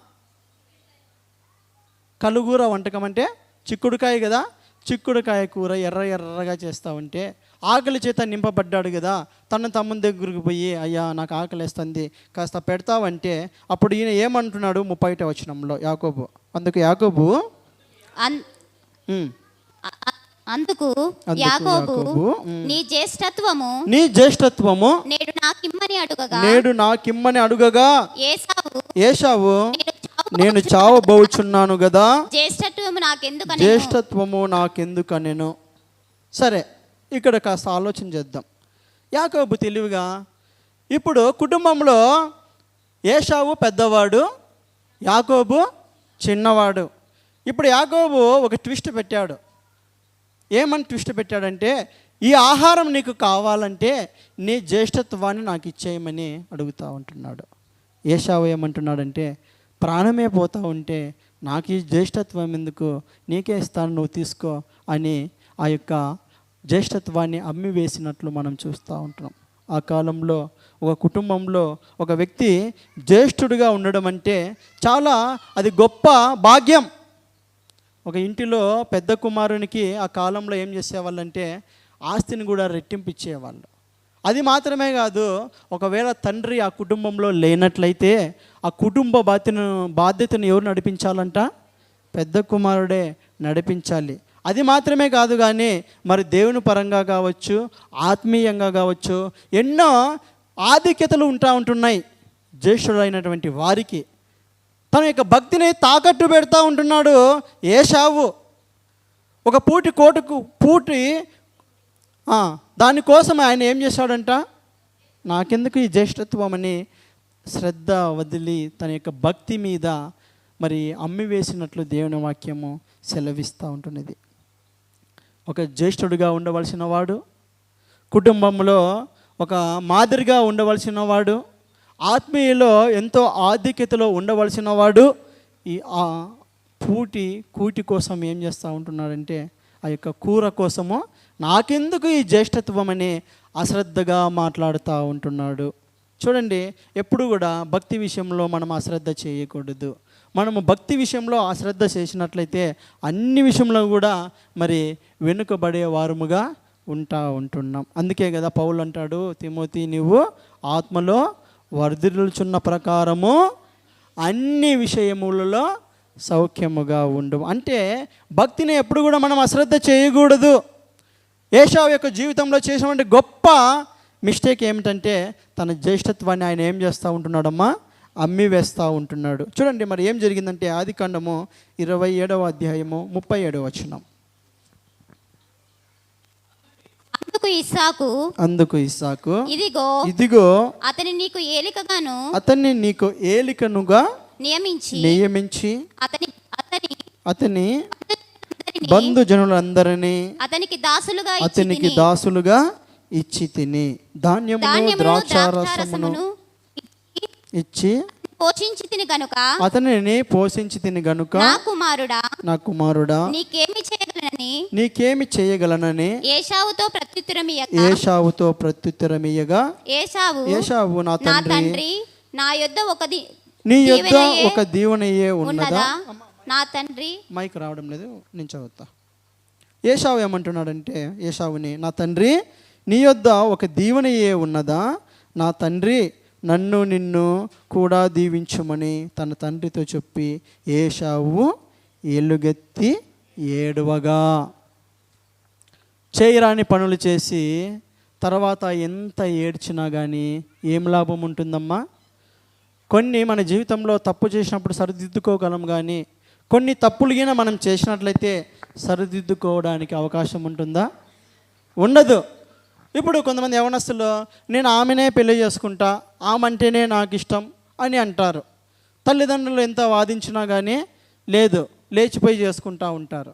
కలుగూర వంటకం అంటే చిక్కుడుకాయ కదా, చిక్కుడుకాయ కూర ఎర్రగా చేస్తూ ఉంటే ఆకలి చేత నింపబడ్డాడు కదా, తన తమ్ముని దగ్గరికి పోయి అయ్యా నాకు ఆకలి వేస్తుంది కాస్త పెడతావంటే అప్పుడు ఈయన ఏమంటున్నాడు 30వ వచనంలో యాకోబు, అందుకు యాకోబు అందుకు యాకోబు నీ జ్యేష్ఠత్వము నేడు నాకిమ్మని అడుగగా ఏశావు నేను చావబోచున్నాను కదా, జ్యేష్ఠత్వము నాకెందుకనెను. సరే, ఇక్కడ కాస్త ఆలోచన చేద్దాం. యాకోబు తెలివిగా ఇప్పుడు కుటుంబంలో ఏశావు పెద్దవాడు, యాకోబు చిన్నవాడు. ఇప్పుడు యాకోబు ఒక ట్విస్ట్ పెట్టాడు. ఏమని ట్విస్ట్ పెట్టాడంటే, ఈ ఆహారం నీకు కావాలంటే నీ జ్యేష్ఠత్వాన్ని నాకు ఇచ్చేయమని అడుగుతూ ఉంటున్నాడు. ఏశావు ఏమంటున్నాడంటే, ప్రాణమే పోతూ ఉంటే నాకు ఈ జ్యేష్ఠత్వం ఎందుకు, నీకే ఇస్తాను, నువ్వు తీసుకో అని ఆ యొక్క జ్యేష్ఠత్వాన్ని అమ్మి వేసినట్లు మనం చూస్తూ ఉంటున్నాం. ఆ కాలంలో ఒక కుటుంబంలో ఒక వ్యక్తి జ్యేష్ఠుడిగా ఉండడం అంటే చాలా అది గొప్ప భాగ్యం. ఒక ఇంటిలో పెద్ద కుమారునికి ఆ కాలంలో ఏం చేసేవాళ్ళంటే ఆస్తిని కూడా రెట్టింపిచ్చేవాళ్ళు. అది మాత్రమే కాదు, ఒకవేళ తండ్రి ఆ కుటుంబంలో లేనట్లయితే ఆ కుటుంబ బాధ్యతను ఎవరు నడిపించాలంట, పెద్ద కుమారుడే నడిపించాలి. అది మాత్రమే కాదు కానీ మరి దేవుని పరంగా కావచ్చు, ఆత్మీయంగా కావచ్చు, ఎన్నో ఆధిక్యతలు ఉంటున్నాయి జ్యేష్ఠుడైనటువంటి వారికి. తన యొక్క భక్తిని తాకట్టు పెడతా ఉంటున్నాడు ఏశావు. ఒక పూటి దానికోసం ఆయన ఏం చేశాడంట, నాకెందుకు ఈ జ్యేష్ఠత్వం అని శ్రద్ధ వదిలి తన యొక్క భక్తి మీద మరి అమ్మి వేసినట్లు దేవుని వాక్యము సెలవిస్తూ ఉంటున్నది. ఒక జ్యేష్ఠుడిగా ఉండవలసిన వాడు, కుటుంబంలో ఒక మాదిరిగా ఉండవలసిన వాడు, ఆత్మీయలో ఎంతో ఆధిక్యతలో ఉండవలసిన వాడు ఈ కూటి కోసం ఏం చేస్తూ ఉంటున్నాడంటే ఆ యొక్క కూర కోసము నాకెందుకు ఈ జ్యేష్ఠత్వం అని అశ్రద్ధగా మాట్లాడుతూ ఉంటున్నాడు. చూడండి, ఎప్పుడు కూడా భక్తి విషయంలో మనం అశ్రద్ధ చేయకూడదు. మనము భక్తి విషయంలో అశ్రద్ధ చేసినట్లయితే అన్ని విషయంలో కూడా మరి వెనుకబడే వారముగా ఉంటున్నాం. అందుకే కదా పౌలు అంటాడు, తిమోతి నీవు ఆత్మలో వర్ధిల్లుచున్న ప్రకారము అన్ని విషయములలో సౌఖ్యముగా ఉండు. అంటే భక్తిని ఎప్పుడు కూడా మనం అశ్రద్ధ చేయకూడదు. ఏశావు యొక్క జీవితంలో చేసినటువంటి గొప్ప మిస్టేక్ ఏమిటంటే తన జ్యేష్ఠత్వాన్ని ఆయన ఏం చేస్తూ ఉంటున్నాడమ్మా, అమ్మి వేస్తూ ఉంటున్నాడు. చూడండి మరి ఏం జరిగిందంటే ఆదికాండము 27వ అధ్యాయము 37వ వచనం. అందుకు ఇస్సాకు ఇదిగో అతన్ని నీకు ఏలికనుగా నియమించి అతని బంధుజనులందరినీ అతనికి దాసులుగా ఇచ్చి తిని ధాన్యమును ద్రాక్షారసమును ఇచ్చి పోషించి తిని గనుక అతనిని పోషించి తిని గనుక నా కుమారుడా నీకేమి చేయగలనని ఏశావుతో ప్రత్యుత్తరమియ్యగా ఏశావు నా తండ్రి నీ యొద్ద ఒక దీవెనయే ఉన్నదా. నా తండ్రి మైక్ రావడం లేదు, నేను చదువుతా. ఏశావు ఏమంటున్నాడంటే ఏశావుని, నా తండ్రి నీ యొద్ద ఒక దీవెనయే ఉన్నదా, నా తండ్రి నన్ను నిన్ను కూడా దీవించుమని తన తండ్రితో చెప్పి ఏశావు ఎలుగెత్తి ఏడువగా. చేయరాని పనులు చేసి తర్వాత ఎంత ఏడ్చినా కానీ ఏం లాభం ఉంటుందమ్మా? కొన్ని మన జీవితంలో తప్పు చేసినప్పుడు సరిదిద్దుకోగలం, కానీ కొన్ని తప్పులు గిన మనం చేసినట్లయితే సరిదిద్దుకోవడానికి అవకాశం ఉంటుందా? ఉండదు. ఇప్పుడు కొంతమంది యవనస్తులు నేను ఆమెనే పెళ్లి చేసుకుంటా, ఆమె అంటేనే నాకు ఇష్టం అని అంటారు. తల్లిదండ్రులు ఎంత వాదించినా కానీ లేదు, లేచిపోయి చేసుకుంటూ ఉంటారు.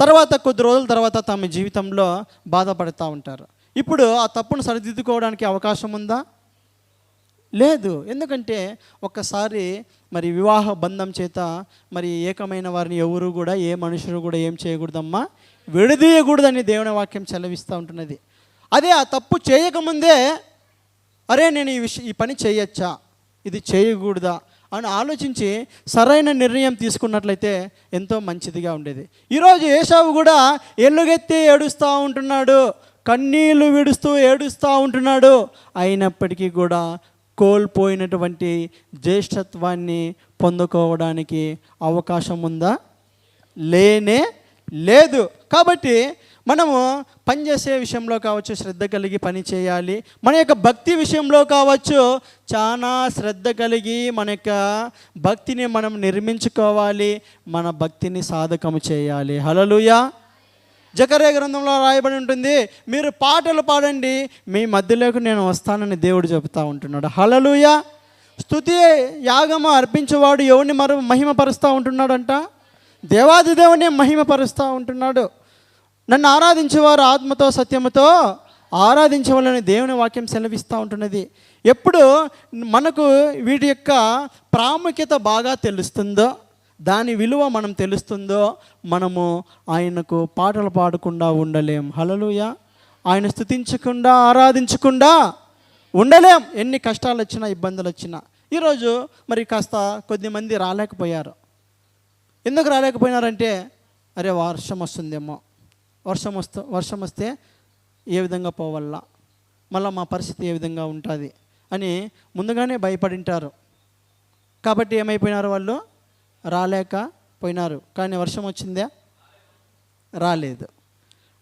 తర్వాత కొద్ది రోజుల తర్వాత తమ జీవితంలో బాధపడుతూ ఉంటారు. ఇప్పుడు ఆ తప్పును సరిదిద్దుకోవడానికి అవకాశం ఉందా? లేదు. ఎందుకంటే ఒక్కసారి మరి వివాహ బంధం చేత మరి ఏకమైన వారిని ఎవరు కూడా, ఏ మనుషులు కూడా ఏం చేయకూడదమ్మా, విడదీయకూడదని దేవుని వాక్యం సెలవిస్తూ ఉంటున్నది. అదే ఆ తప్పు చేయకముందే అరే నేను ఈ పని చేయొచ్చా, ఇది చేయకూడదా అని ఆలోచించి సరైన నిర్ణయం తీసుకున్నట్లయితే ఎంతో మంచిదిగా ఉండేది. ఈరోజు ఏశావు కూడా ఎల్లుగెత్తి ఏడుస్తూ ఉంటున్నాడు, కన్నీళ్లు విడుస్తూ ఏడుస్తూ ఉంటున్నాడు. అయినప్పటికీ కూడా కోల్పోయినటువంటి జ్యేష్ఠత్వాన్ని పొందుకోవడానికి అవకాశం ఉందా? లేనే లేదు. కాబట్టి మనము పనిచేసే విషయంలో కావచ్చు శ్రద్ధ కలిగి పని చేయాలి. మన యొక్క భక్తి విషయంలో కావచ్చు చాలా శ్రద్ధ కలిగి మన యొక్క భక్తిని మనం నిర్మించుకోవాలి, మన భక్తిని సాధకము చేయాలి. హల్లెలూయా. జకర్యా గ్రంథంలో రాయబడి ఉంటుంది, మీరు పాటలు పాడండి, మీ మధ్యలోకి నేను వస్తానని దేవుడు చెబుతూ ఉంటున్నాడు. హల్లెలూయా. స్తుతి యాగము అర్పించేవాడు ఎవరిని మహిమపరుస్తూ ఉంటున్నాడంట? దేవాది దేవుని మహిమపరుస్తూ ఉంటున్నాడు. నన్ను ఆరాధించేవారు ఆత్మతో సత్యముతో ఆరాధించవాలని దేవుని వాక్యం సెలవిస్తూ ఉంటున్నది. ఎప్పుడు మనకు వీటి యొక్క ప్రాముఖ్యత బాగా తెలుస్తుందో, దాని విలువ మనం తెలుస్తుందో, మనము ఆయనకు పాటలు పాడకుండా ఉండలేం. హల్లెలూయా. ఆయన స్తుతించకుండా ఆరాధించకుండా ఉండలేం. ఎన్ని కష్టాలు వచ్చినా ఇబ్బందులు వచ్చినా. ఈరోజు మరి కాస్త కొద్దిమంది రాలేకపోయారు. ఎందుకు రాలేకపోయినారంటే, అరే వర్షం వస్తుందేమో, వర్షం వస్తే ఏ విధంగా పోవాలా, మళ్ళీ మా పరిస్థితి ఏ విధంగా ఉంటుంది అని ముందుగానే భయపడింటారు. కాబట్టి ఏమైపోయినారు, వాళ్ళు రాలేకపోయినారు. కానీ వర్షం వచ్చిందా? రాలేదు.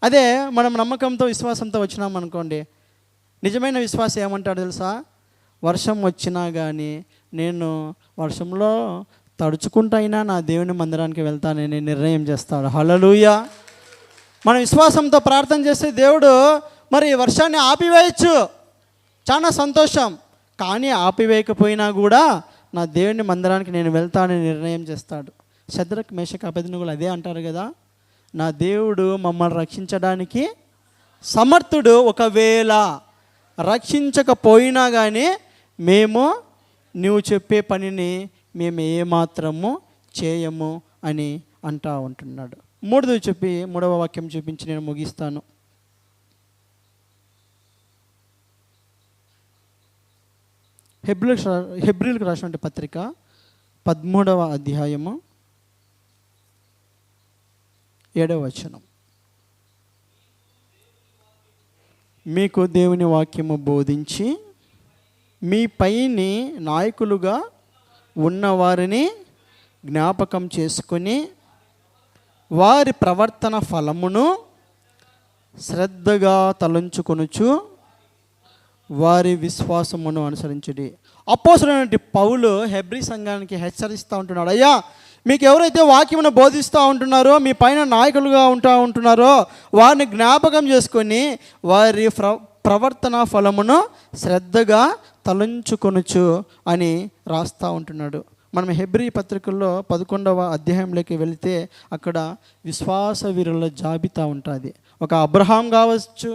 అదే మనం నమ్మకంతో విశ్వాసంతో వచ్చినాం అనుకోండి, నిజమైన విశ్వాసం ఏమంటాడు తెలుసా? వర్షం వచ్చినా కానీ నేను వర్షంలో తడుచుకుంటైనా నా దేవుని మందిరానికి వెళ్తానని నిర్ణయం చేస్తాడు. హల్లెలూయా. మన విశ్వాసంతో ప్రార్థన చేస్తే దేవుడు మరి వర్షాన్ని ఆపివేయచ్చు, చాలా సంతోషం. కానీ ఆపివేయకపోయినా కూడా నా దేవుని మందిరానికి నేను వెళ్తానని నిర్ణయం చేస్తాడు. శద్రక్ మేషక్ అబేద్నెగోలు అదే అంటారు కదా, నా దేవుడు మమ్మల్ని రక్షించడానికి సమర్థుడు. ఒకవేళ రక్షించకపోయినా కానీ మేము నువ్వు చెప్పే పనిని మేము ఏమాత్రము చేయము అని అంటా ఉంటున్నాడు. మూడవ వాక్యం చూపించి నేను ముగిస్తాను. హెబ్రీలకు రాసినటువంటి పత్రిక 13వ అధ్యాయము 7వ వచనం. మీకు దేవుని వాక్యము బోధించి మీ పైని నాయకులుగా ఉన్నవారిని జ్ఞాపకం చేసుకొని వారి ప్రవర్తన ఫలమును శ్రద్ధగా తలంచుకొనుచు వారి విశ్వాసమును అనుసరించుడి. అపోస్తలుడైన పౌలు హెబ్రీ సంఘానికి హెచ్చరిస్తూ ఉంటున్నాడు, అయ్యా మీకు ఎవరైతే వాక్యమును బోధిస్తూ ఉంటున్నారో, మీ పైన నాయకులుగా ఉంటున్నారో వారిని జ్ఞాపకం చేసుకొని వారి ప్రవర్తన ఫలమును శ్రద్ధగా తలంచుకొనుచు అని రాస్తూ ఉంటున్నాడు. మనం హెబ్రీ పత్రికల్లో 11వ అధ్యాయంలోకి వెళితే అక్కడ విశ్వాస వీరుల జాబితా ఉంటుంది. ఒక అబ్రహాం కావచ్చు,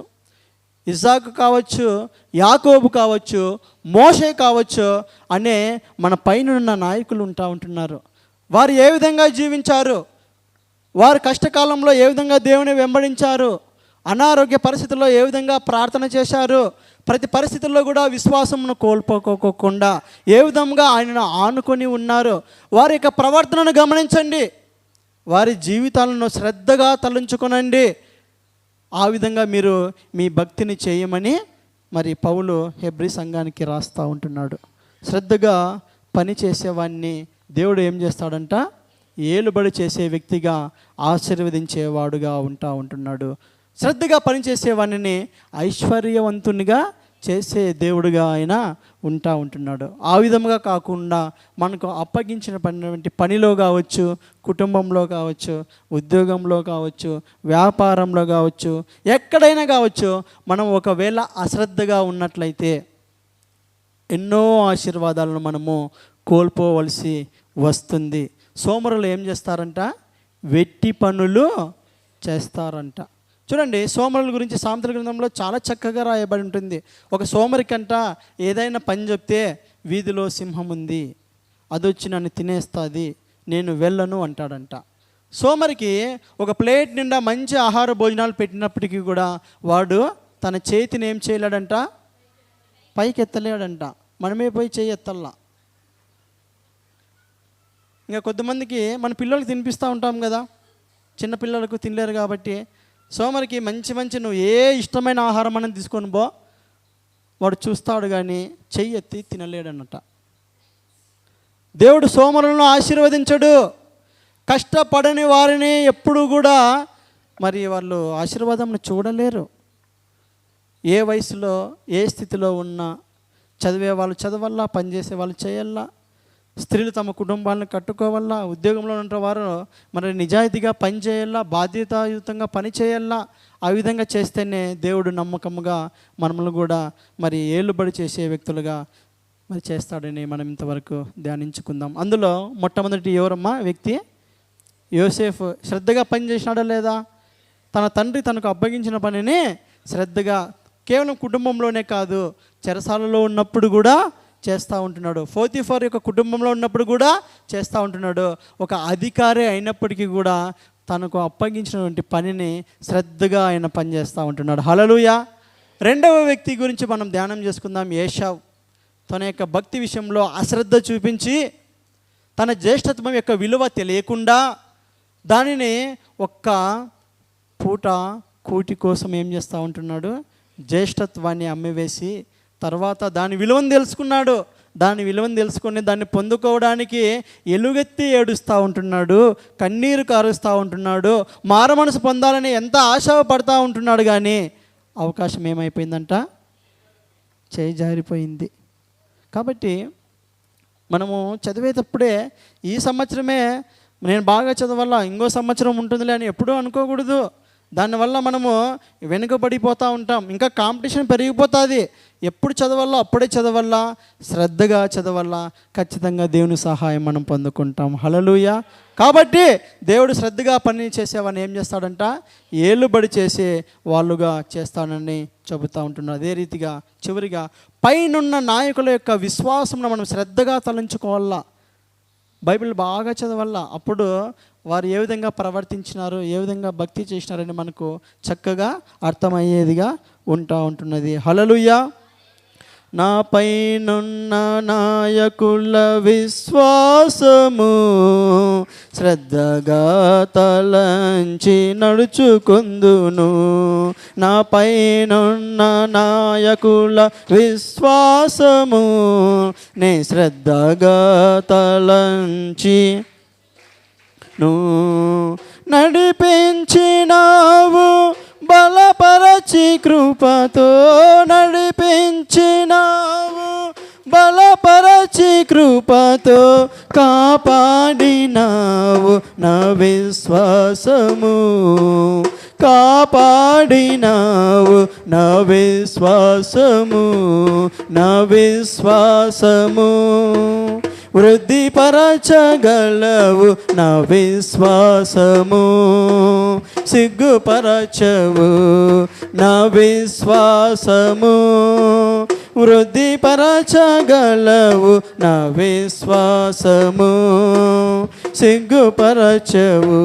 ఇస్సాకు కావచ్చు, యాకోబు కావచ్చు, మోషే కావచ్చు అనే మన పైన ఉన్న నాయకులు ఉంటున్నారు. వారు ఏ విధంగా జీవించారు, వారు కష్టకాలంలో ఏ విధంగా దేవుని వెంబడించారు, అనారోగ్య పరిస్థితుల్లో ఏ విధంగా ప్రార్థన చేశారు, ప్రతి పరిస్థితుల్లో కూడా విశ్వాసమును కోల్పోకోకుండా ఏ విధంగా ఆయనను ఆనుకొని ఉన్నారు. వారి యొక్క ప్రవర్తనను గమనించండి, వారి జీవితాలను శ్రద్ధగా తలంచుకొనండి. ఆ విధంగా మీరు మీ భక్తిని చేయమని మరి పౌలు హెబ్రీ సంఘానికి రాస్తూ ఉంటున్నాడు. శ్రద్ధగా పని చేసేవాడిని దేవుడు ఏం చేస్తాడంట? ఏలుబడి చేసే వ్యక్తిగా ఆశీర్వదించేవాడుగా ఉంటున్నాడు. శ్రద్ధగా పనిచేసేవాడిని ఐశ్వర్యవంతునిగా చేసే దేవుడుగా ఆయన ఉంటున్నాడు. ఆ విధంగా కాకుండా మనకు అప్పగించిన పనిలో కావచ్చు, కుటుంబంలో కావచ్చు, ఉద్యోగంలో కావచ్చు, వ్యాపారంలో కావచ్చు, ఎక్కడైనా కావచ్చు, మనం ఒకవేళ అశ్రద్ధగా ఉన్నట్లయితే ఎన్నో ఆశీర్వాదాలను మనము కోల్పోవలసి వస్తుంది. సోమరులు ఏం చేస్తారంట? వెట్టి పనులు చేస్తారంట. చూడండి, సోమరుల గురించి సామెతల గ్రంథంలో చాలా చక్కగా రాయబడి ఉంటుంది. ఒక సోమరికంట ఏదైనా పని చెప్తే, వీధిలో సింహం ఉంది, అదొచ్చి నన్ను తినేస్తుంది, నేను వెళ్ళను అంటాడంట. సోమరికి ఒక ప్లేట్ నిండా మంచి ఆహార భోజనాలు పెట్టినప్పటికీ కూడా వాడు తన చేతిని ఏం చేయలేడంట, పైకి ఎత్తలేడంట. మనమే పోయి చేయి ఎత్తల్లా. ఇంకా కొంతమందికి మన పిల్లలకు తినిపిస్తూ ఉంటాం కదా, చిన్న పిల్లలకు తినలేరు కాబట్టి. సోమరికి మంచి మంచి నువ్వు ఏ ఇష్టమైన ఆహారం అని తీసుకొని పో, వాడు చూస్తాడు కానీ చెయ్యి ఎత్తి తినలేడన్నట. దేవుడు సోమరులను ఆశీర్వదించడు. కష్టపడని వారిని ఎప్పుడు కూడా మరి వాళ్ళు ఆశీర్వాదం చూడలేరు. ఏ వయసులో ఏ స్థితిలో ఉన్నా చదివే వాళ్ళు చదవల్లా, పనిచేసే వాళ్ళు చేయాలా, స్త్రీలు తమ కుటుంబాలను కట్టుకోవాలా, ఉద్యోగంలో ఉన్న వారు మరి నిజాయితీగా పని చేయాలా, బాధ్యతాయుతంగా పని చేయాలా. ఆ విధంగా చేస్తేనే దేవుడు నమ్మకంగా మనల్ని కూడా మరి ఏలుబడి చేసే వ్యక్తులుగా మరి చేస్తాడని మనం ఇంతవరకు ధ్యానించుకుందాం. అందులో మొట్టమొదటి ఎవరమ్మా వ్యక్తి? యోసేఫ్. శ్రద్ధగా పని చేసినాడా లేదా? తన తండ్రి తనకు అప్పగించిన పనిని శ్రద్ధగా, కేవలం కుటుంబంలోనే కాదు, చెరసాలలో ఉన్నప్పుడు కూడా చేస్తూ ఉంటున్నాడు. పోతీఫర్ యొక్క కుటుంబంలో ఉన్నప్పుడు కూడా చేస్తూ ఉంటున్నాడు. ఒక అధికారి అయినప్పటికీ కూడా తనకు అప్పగించినటువంటి పనిని శ్రద్ధగా ఆయన పనిచేస్తూ ఉంటున్నాడు. హల్లెలూయా. రెండవ వ్యక్తి గురించి మనం ధ్యానం చేసుకుందాం. ఏశావు. తన యొక్క భక్తి విషయంలో అశ్రద్ధ చూపించి తన జ్యేష్ఠత్వం యొక్క విలువ తెలియకుండా దానిని ఒక్క పూట కూటి కోసం ఏం చేస్తూ ఉంటున్నాడు, జ్యేష్ఠత్వాన్ని అమ్మివేసి తర్వాత దాని విలువను తెలుసుకున్నాడు. దాని విలువను తెలుసుకొని దాన్ని పొందుకోవడానికి ఎలుగెత్తి ఏడుస్తూ ఉంటున్నాడు, కన్నీరు కారుస్తూ ఉంటున్నాడు, మారమనసు పొందాలని ఎంత ఆశ పడుతూ ఉంటున్నాడు. కానీ అవకాశం ఏమైపోయిందంట, చేయి జారిపోయింది. కాబట్టి మనము చదివేటప్పుడే ఈ సంవత్సరమే నేను బాగా చదవాలా, ఇంకో సంవత్సరం ఉంటుందిలే అని ఎప్పుడూ అనుకోకూడదు. దానివల్ల మనము వెనుకబడిపోతూ ఉంటాం, ఇంకా కాంపిటీషన్ పెరిగిపోతుంది. ఎప్పుడు చదవాలో అప్పుడే చదవాలా, శ్రద్ధగా చదవాలా, ఖచ్చితంగా దేవుని సహాయం మనం పొందుకుంటాం. హల్లెలూయా. కాబట్టి దేవుడు శ్రద్ధగా పని చేసేవాడిని ఏం చేస్తాడంట, ఏలుబడి చేసే వాళ్ళుగా చేస్తానని చెబుతూ ఉంటున్నాడు. అదే రీతిగా చివరిగా పైనున్న నాయకుల యొక్క విశ్వాసంను మనం శ్రద్ధగా తలంచుకోవాలా, బైబిల్ బాగా చదవాలా. అప్పుడు వారు ఏ విధంగా ప్రవర్తించినారు, ఏ విధంగా భక్తి చేసినారని మనకు చక్కగా అర్థమయ్యేదిగా ఉంటున్నది. హల్లెలూయా. నా పైనున్న నాయకుల విశ్వాసము శ్రద్ధగా తలంచి నడుచుకుందును. నా పైనున్న నాయకుల విశ్వాసము నే శ్రద్ధగా తలంచి నడిపించినావు, బలపరచి కృపతో నడిపించినావు, బలపరచి కృపతో కాపాడినావు నా విశ్వాసము, కాపాడినావు నా విశ్వాసము, నా విశ్వాసము వృద్ధిపరచగలవు నా విశ్వాసము, సిగ్గుపరచవు నా విశ్వాసము, వృద్ధిపరచగలవు నా విశ్వాసము, సిగ్గుపరచవు.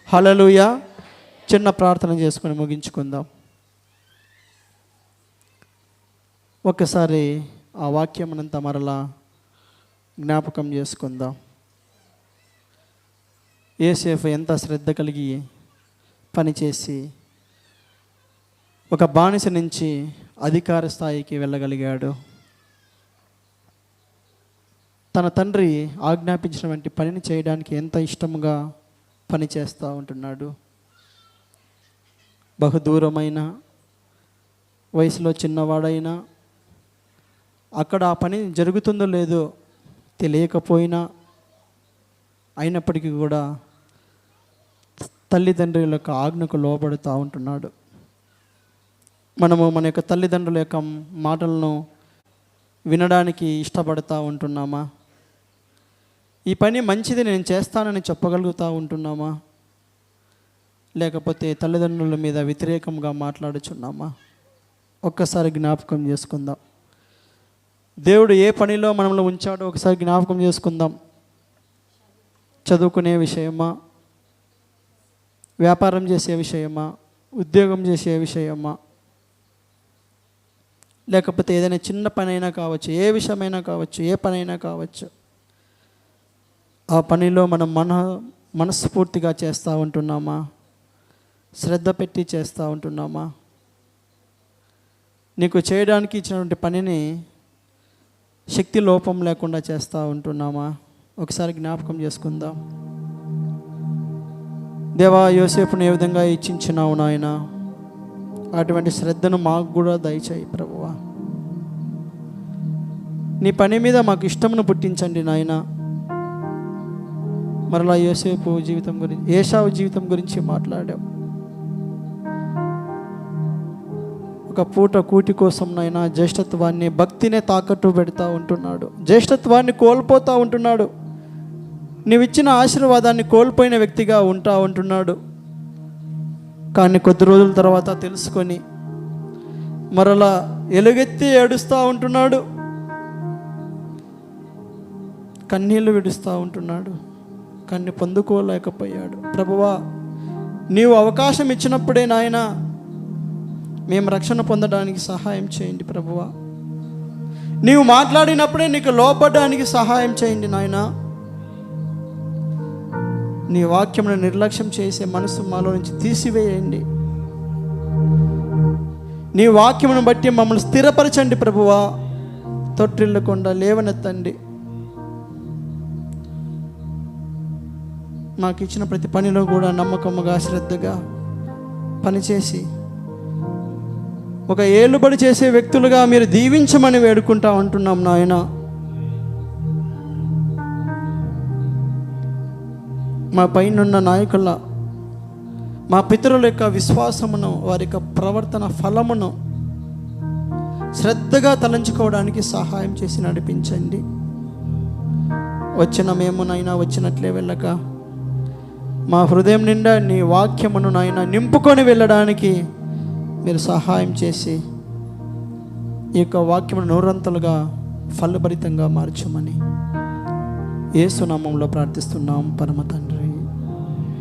హల్లెలూయా. చిన్న ప్రార్థన చేసుకొని ముగించుకుందాం. ఒక్కసారి ఆ వాక్యమునంతా మరలా జ్ఞాపకం చేసుకుందాం. యోసేపు ఎంత శ్రద్ధ కలిగి పనిచేసి ఒక బానిస నుంచి అధికార స్థాయికి వెళ్ళగలిగాడు. తన తండ్రి ఆజ్ఞాపించినటువంటి పనిని చేయడానికి ఎంత ఇష్టంగా పనిచేస్తూ ఉంటున్నాడు. బహుదూరమైన వయసులో చిన్నవాడైనా అక్కడ ఆ పని జరుగుతుందో లేదో తెలియకపోయినా అయినప్పటికీ కూడా తల్లిదండ్రుల యొక్క ఆజ్ఞకు లోబడుతూ ఉంటున్నాడు. మనము మన యొక్క తల్లిదండ్రుల యొక్క మాటలను వినడానికి ఇష్టపడుతూ ఉంటున్నామా? ఈ పని మంచిది నేను చేస్తానని చెప్పగలుగుతూ ఉంటున్నామా? లేకపోతే తల్లిదండ్రుల మీద వ్యతిరేకంగా మాట్లాడుచున్నామా? ఒక్కసారి జ్ఞాపకం చేసుకుందాం. దేవుడు ఏ పనిలో మనల్ని ఉంచాడో ఒకసారి జ్ఞాపకం చేసుకుందాం. చదువుకునే విషయమా, వ్యాపారం చేసే విషయమా, ఉద్యోగం చేసే విషయమా, లేకపోతే ఏదైనా చిన్న పని అయినా కావచ్చు, ఏ విషయమైనా కావచ్చు, ఏ పనైనా కావచ్చు, ఆ పనిలో మనం మనస్ఫూర్తిగా చేస్తూ ఉంటున్నామా? శ్రద్ధ పెట్టి చేస్తూ ఉంటున్నామా? నీకు చేయడానికి ఇచ్చినటువంటి పనిని శక్తి లోపం లేకుండా చేస్తూ ఉంటున్నామా? ఒకసారి జ్ఞాపకం చేసుకుందాం. దేవా, యోసేపుని ఏ విధంగా ఇచ్చించినావు నాయన, అటువంటి శ్రద్ధను మాకు కూడా దయచేయి ప్రభువా. నీ పని మీద మాకు ఇష్టమును పుట్టించండి నాయన. మరలా యోసేపు జీవితం గురించి, ఏశావు జీవితం గురించి మాట్లాడావు. ఒక పూట కూటి కోసం నాయన జ్యేష్ఠత్వాన్ని, భక్తినే తాకట్టు పెడతా ఉంటున్నాడు. జ్యేష్ఠత్వాన్ని కోల్పోతూ ఉంటున్నాడు. నీవిచ్చిన ఆశీర్వాదాన్ని కోల్పోయిన వ్యక్తిగా ఉంటా ఉంటున్నాడు. కానీ కొద్ది రోజుల తర్వాత తెలుసుకొని మరలా ఎలుగెత్తి ఏడుస్తూ ఉంటున్నాడు, కన్నీళ్లు విడుస్తూ ఉంటున్నాడు. కానీ పొందుకోలేకపోయాడు. ప్రభువా, నీవు అవకాశం ఇచ్చినప్పుడే నాయన మేము రక్షణ పొందడానికి సహాయం చేయండి ప్రభువా. నీవు మాట్లాడినప్పుడే నీకు లోబడడానికి సహాయం చేయండి నాయన. నీ వాక్యమును నిర్లక్ష్యం చేసే మనసు మాలో నుంచి తీసివేయండి. నీ వాక్యమును బట్టి మమ్మల్ని స్థిరపరచండి ప్రభువా. తొట్టిల్లకుండా లేవనెత్తండి. మాకు ఇచ్చిన ప్రతి పనిలో కూడా నమ్మకముగా, శ్రద్ధగా పనిచేసి ఒక ఏలుబడి చేసే వ్యక్తులుగా మీరు దీవించమని వేడుకుంటా ఉంటున్నాం నాయన. మా పైనున్న నాయకుల, మా పితరుల యొక్క విశ్వాసమును, వారి యొక్క ప్రవర్తన ఫలమును శ్రద్ధగా తలంచుకోవడానికి సహాయం చేసి నడిపించండి. వచ్చిన మేము నాయన వచ్చినట్లే వెళ్ళక మా హృదయం నిండా నీ వాక్యమును నాయన నింపుకొని వెళ్ళడానికి మీరు సహాయం చేసి ఈ యొక్క వాక్యమును నూరంతలుగా ఫలభరితంగా మార్చమని యేసు నామములో ప్రార్థిస్తున్నాం పరమ తండ్రి.